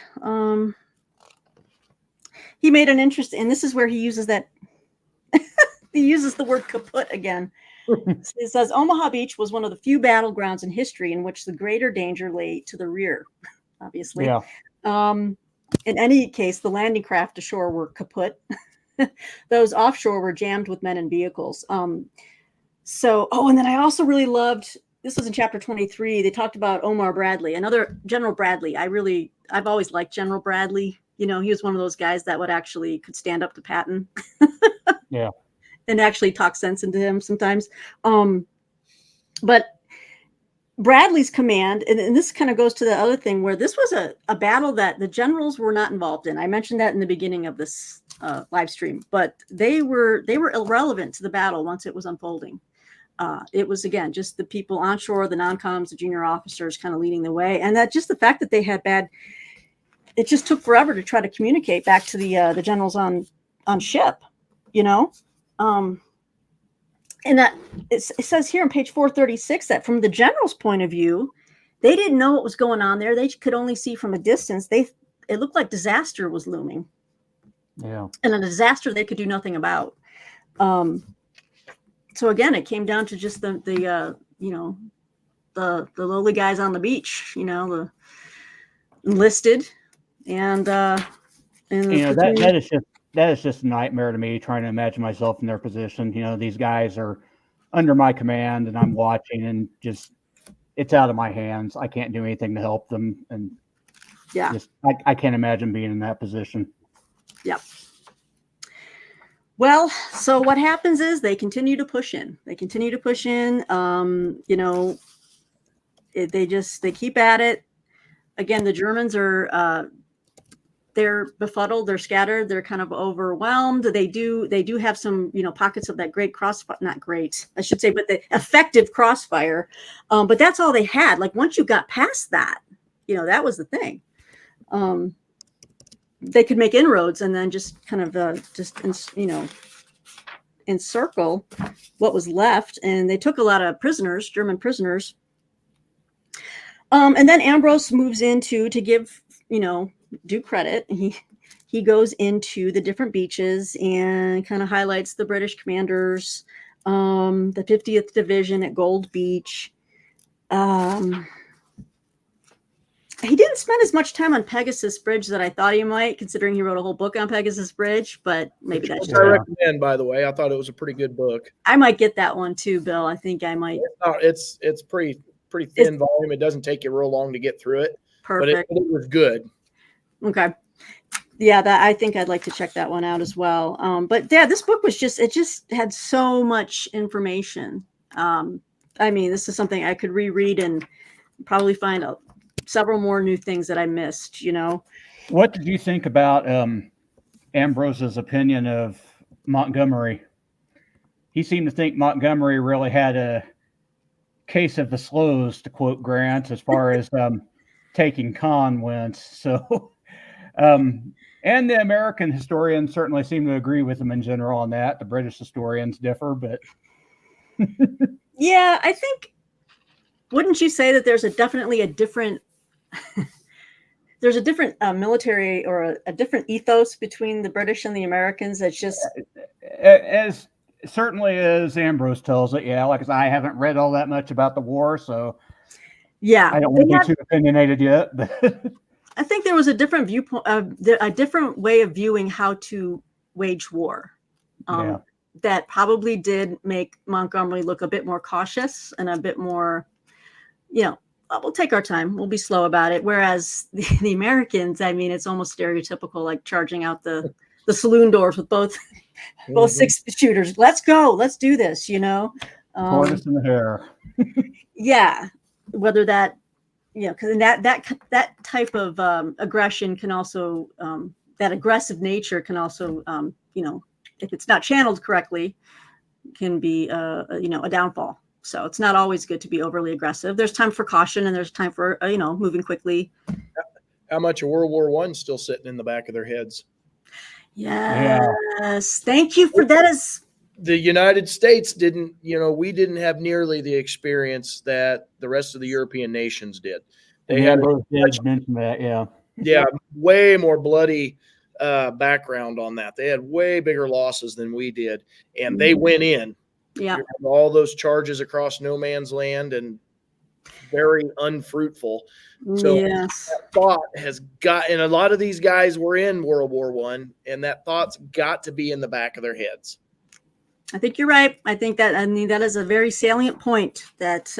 He made an interest, and this is where he uses that. He uses the word kaput again. It says Omaha Beach was one of the few battlegrounds in history in which the greater danger lay to the rear. Obviously, Yeah. In any case, the landing craft ashore were kaput. Those offshore were jammed with men and vehicles. And then I also really loved, this was in chapter 23, they talked about Omar Bradley, another General Bradley. I've always liked General Bradley. He was one of those guys that could stand up to Patton. Yeah. And actually talk sense into him sometimes. But Bradley's command, and this kind of goes to the other thing where this was a battle that the generals were not involved in. I mentioned that in the beginning of this live stream, but they were irrelevant to the battle once it was unfolding. It was, again, just the people onshore, the non-coms, the junior officers kind of leading the way. And that just the fact that they had it just took forever to try to communicate back to the generals on ship, and that it says here on page 436 that from the general's point of view, they didn't know what was going on there. They could only see from a distance. It looked like disaster was looming. Yeah. And a disaster they could do nothing about. So again, it came down to just the lowly guys on the beach, the enlisted, and that is just a nightmare to me, trying to imagine myself in their position. These guys are under my command and I'm watching, and just, it's out of my hands. I can't do anything to help them. And I can't imagine being in that position. Yep. Well, so what happens is they continue to push in. They keep at it. Again, the Germans are, they're befuddled, they're scattered, they're kind of overwhelmed. They do have some, pockets of that great crossfire, not great, I should say, but the effective crossfire. But that's all they had. Like once you got past that, that was the thing. They could make inroads and then just kind of encircle what was left. And they took a lot of prisoners, German prisoners. And then Ambrose moves into, to give, due credit, he goes into the different beaches and kind of highlights the British commanders. the 50th Division at Gold Beach. He didn't spend as much time on Pegasus Bridge that I thought he might, considering he wrote a whole book on Pegasus Bridge, but maybe that's I recommend, by the way. I thought it was a pretty good book. I might get that one too, Bill. I think I might. It's pretty thin volume. It doesn't take you real long to get through it. Perfect. But it was good. Okay. Yeah, I think I'd like to check that one out as well. But yeah, this book was it just had so much information. I mean, this is something I could reread and probably find several more new things that I missed, you know. What did you think about Ambrose's opinion of Montgomery? He seemed to think Montgomery really had a case of the slows, to quote Grant, as far as taking con went. So, and the American historians certainly seem to agree with him in general on that. The British historians differ, but yeah, I think, wouldn't you say that there's definitely a different there's a different military or a different ethos between the British and the Americans? That's just as certainly as Ambrose tells it. Yeah, like I haven't read all that much about the war, so yeah, I don't want to be too opinionated yet. I think there was a different viewpoint, a different way of viewing how to wage war. That probably did make Montgomery look a bit more cautious and a bit more, you know, we'll take our time. We'll be slow about it. Whereas the Americans, I mean, it's almost stereotypical, like charging out the saloon doors with both 6-shooters. Let's go. Let's do this, you know. Tortoise in the hair. Yeah. Whether that, you know, because that type of aggression can also, that aggressive nature can also, you know, if it's not channeled correctly, can be, you know, a downfall. So it's not always good to be overly aggressive. There's time for caution and there's time for, you know, moving quickly. How much of World War I still sitting in the back of their heads? Yes. Yeah. Thank you for that. The United States didn't, you know, we didn't have nearly the experience that the rest of the European nations did. They had mention that, yeah, way more bloody background on that. They had way bigger losses than we did, and they went in. Yeah, all those charges across no man's land and very unfruitful. So yes, that thought has got, and a lot of these guys were in World War I, and that thought's got to be in the back of their heads. I think you're right. I think that, I mean, that is a very salient point that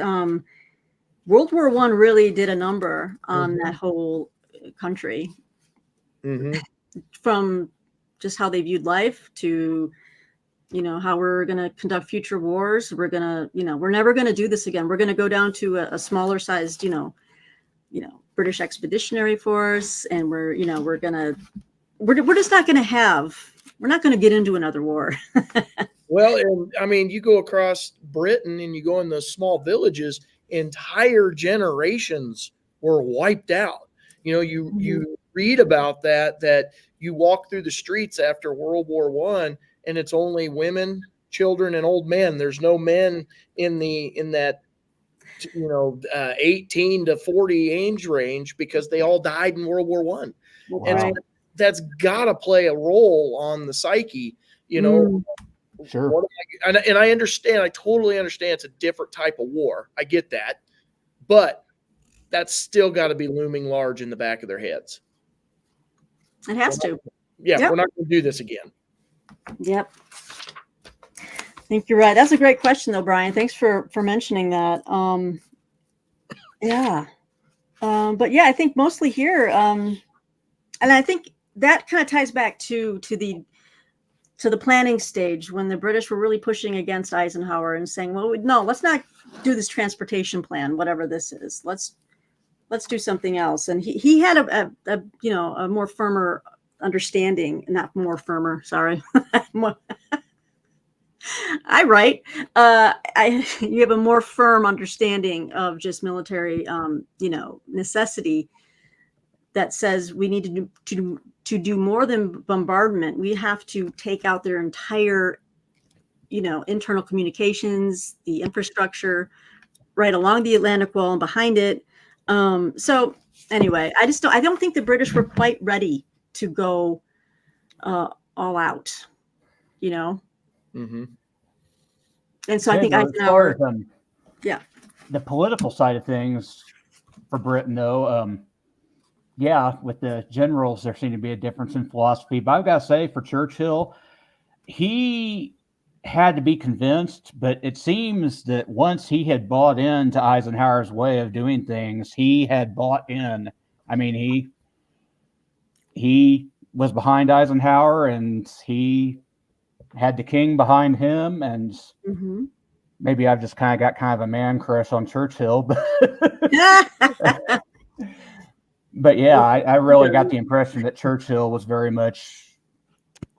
World War I really did a number on that whole country. From just how they viewed life to, you know, how we're going to conduct future wars. We're going to, you know, we're never going to do this again. We're going to go down to a smaller sized, you know, British Expeditionary Force. And we're, you know, we're just not going to have, we're not going to get into another war. Well, and I mean, you go across Britain and you go in those small villages, entire generations were wiped out. You know, you read about that you walk through the streets after World War I, and it's only women, children, and old men. There's no men in that, you know, 18 to 40 age range because they all died in World War I. Wow. And so that's got to play a role on the psyche, you know. Sure. And I understand. I totally understand. It's a different type of war. I get that, but that's still got to be looming large in the back of their heads. It has to. Yeah, yep. We're not going to do this again. Yep. I think you're right. That's a great question, though, Brian. Thanks for mentioning that. Yeah. But yeah, I think mostly here, and I think that kind of ties back to the planning stage when the British were really pushing against Eisenhower and saying, well, no, let's not do this transportation plan, whatever this is. Let's do something else. And he had a you know, a more firmer understanding, not more firmer, sorry. You have a more firm understanding of just military, you know, necessity that says we need to do more than bombardment. We have to take out their entire, you know, internal communications, the infrastructure right along the Atlantic Wall and behind it. So anyway, I don't think the British were quite ready to go all out, you know. And so I think As far Eisenhower, as yeah. the political side of things for Britain, though, yeah, with the generals, there seemed to be a difference in philosophy. But I've got to say, for Churchill, he had to be convinced, but it seems that once he had bought into Eisenhower's way of doing things, he had bought in. I mean, he was behind Eisenhower, and he had the king behind him, and Mm-hmm. maybe I've just kind of got a man crush on Churchill, but but yeah, I really got the impression that Churchill was very much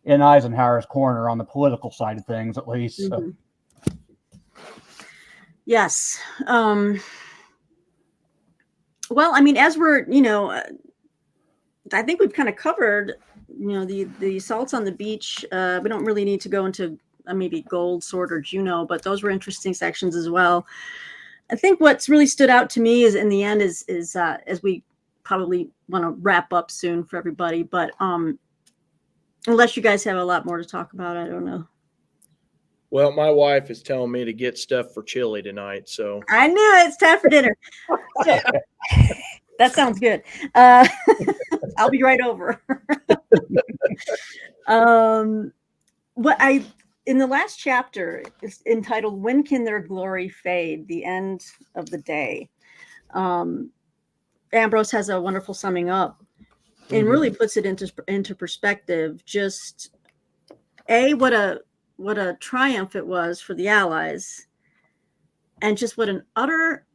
in Eisenhower's corner on the political side of things, at least. Mm-hmm. So. Yes. Well, I mean, as we're, I think we've kind of covered, the assaults on the beach. We don't really need to go into maybe Gold, Sword, or Juno, but those were interesting sections as well. I think what's really stood out to me is in the end is as we probably want to wrap up soon for everybody, but unless you guys have a lot more to talk about, I don't know. Well, my wife is telling me to get stuff for chili tonight, so I knew it. It's time for dinner. So, that sounds good. I'll be right over. In the last chapter is entitled "When Can Their Glory Fade? The End of the Day." Ambrose has a wonderful summing up and really puts it into perspective. Just what a triumph it was for the Allies, and just what an utter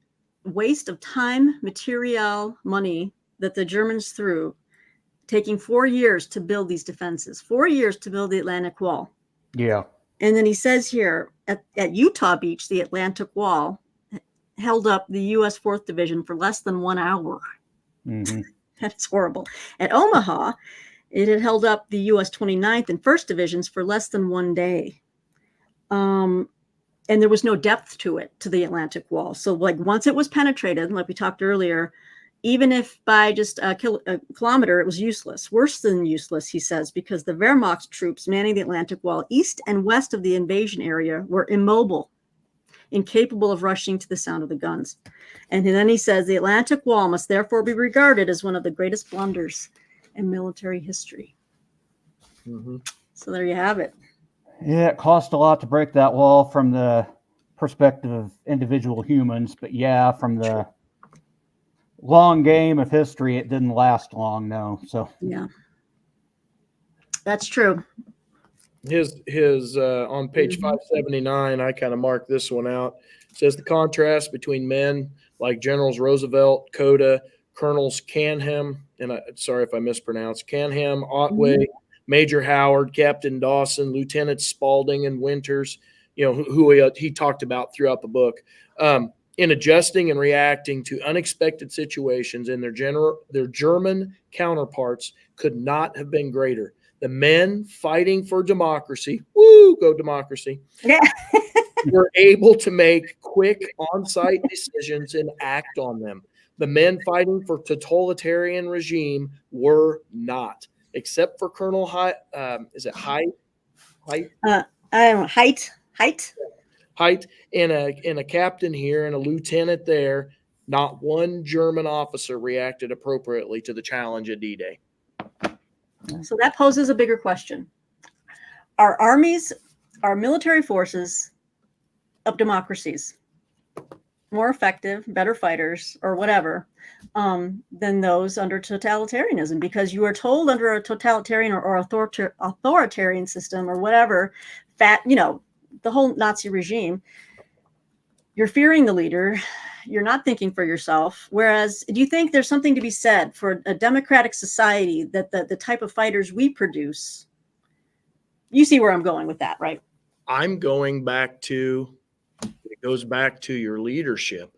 waste of time, material, money that the Germans threw, taking 4 years to build these defenses, 4 years to build the Atlantic Wall. Yeah. And then he says here at Utah Beach, the Atlantic Wall held up the U.S. 4th Division for less than 1 hour. Mm-hmm. That's horrible. At Omaha, it had held up the U.S. 29th and 1st Divisions for less than 1 day. And there was no depth to it, to the Atlantic Wall. So like once it was penetrated, like we talked earlier, even if by just a kilometer, it was useless, worse than useless, he says, because the Wehrmacht troops manning the Atlantic Wall east and west of the invasion area were immobile, incapable of rushing to the sound of the guns. And then he says the Atlantic Wall must therefore be regarded as one of the greatest blunders in military history. Mm-hmm. So there you have it. Yeah, it cost a lot to break that wall from the perspective of individual humans, but yeah, from the long game of history, it didn't last long, no. So yeah, that's true. His on page 579, I kind of marked this one out. It says the contrast between men like Generals Roosevelt, Coda, Colonels Canham, and sorry if I mispronounced, Canham, Otway, Major Howard, Captain Dawson, Lieutenant Spaulding, and Winters, who he talked about throughout the book, in adjusting and reacting to unexpected situations, and their German counterparts could not have been greater. The men fighting for democracy, woo, go democracy, were able to make quick on-site decisions and act on them. The men fighting for totalitarian regime were not, except for Colonel Height. Is it Height? I don't know. Height, and a captain here and a lieutenant there. Not one German officer reacted appropriately to the challenge at D-Day. So that poses a bigger question. Are armies, are military forces of democracies more effective, better fighters, or whatever, than those under totalitarianism? Because you are told under a totalitarian or authoritarian system or whatever, the whole Nazi regime, you're fearing the leader, you're not thinking for yourself. Whereas, do you think there's something to be said for a democratic society that the type of fighters we produce? You see where I'm going with that, right? I'm going back to, it goes back to your leadership.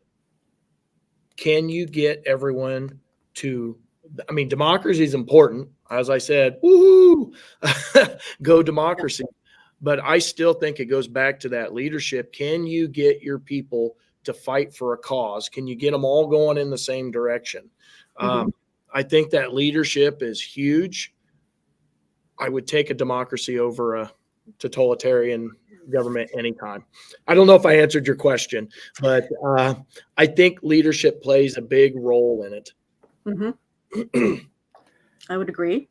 Can you get everyone to, democracy is important. As I said, woohoo, go democracy. But I still think it goes back to that leadership. Can you get your people to fight for a cause? Can you get them all going in the same direction? I think that leadership is huge. I would take a democracy over a totalitarian government anytime. I don't know if I answered your question, but I think leadership plays a big role in it. Mm-hmm. I would agree.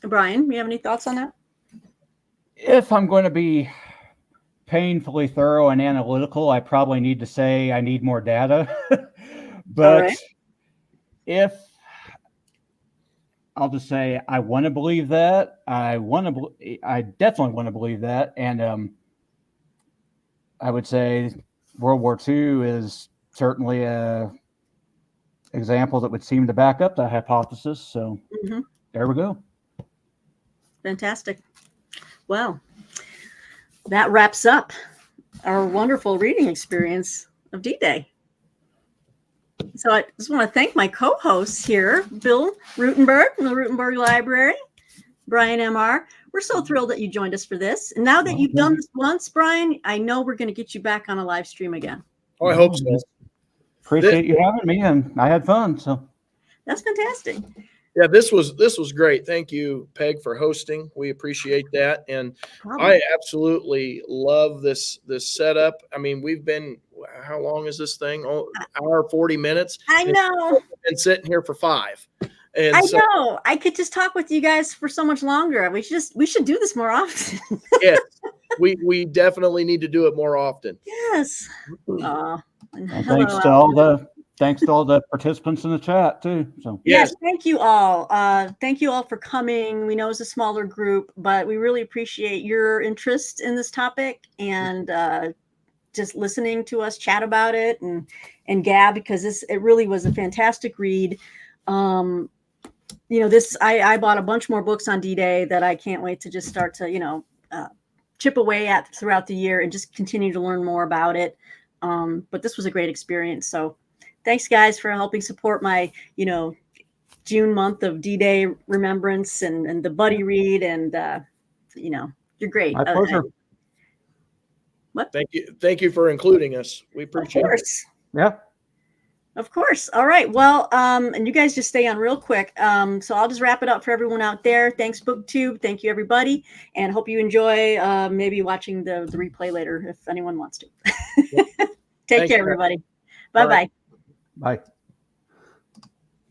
Bryan, you have any thoughts on that? If I'm going to be painfully thorough and analytical, I probably need to say I need more data. But right. if I'll just say I want to believe that, I definitely want to believe that, and I would say World War II is certainly a example that would seem to back up that hypothesis. So there we go. Fantastic. Well, that wraps up our wonderful reading experience of D-Day. So I just want to thank my co-hosts here, Bill Ruttenberg from the Ruttenberg Library, Bryan M.R. We're so thrilled that you joined us for this. And now that you've done this once, Bryan, I know we're going to get you back on a live stream again. Oh, I hope so. Appreciate you having me, and I had fun. So that's fantastic. Yeah, this was great. Thank you, Peg, for hosting. We appreciate that, and I absolutely love this setup. I mean, we've been, how long is this thing? Oh, hour 40 minutes. I know. Been sitting here for 5. And I know. I could just talk with you guys for so much longer. We should do this more often. Yes, we definitely need to do it more often. Yes. Thanks to all the participants in the chat too. So yes, thank you all. Thank you all for coming. We know it's a smaller group, but we really appreciate your interest in this topic and just listening to us chat about it and gab, because it really was a fantastic read. I bought a bunch more books on D-Day that I can't wait to just start to chip away at throughout the year and just continue to learn more about it. But this was a great experience. So thanks, guys, for helping support my, June month of D-Day remembrance and the buddy read. And, you're great. My pleasure. What? Thank you for including us. We appreciate it. Yeah. Of course. All right. Well, and you guys just stay on real quick. So I'll just wrap it up for everyone out there. Thanks, BookTube. Thank you, everybody. And hope you enjoy maybe watching the replay later if anyone wants to. Take care, everybody. Bye-bye. Bye.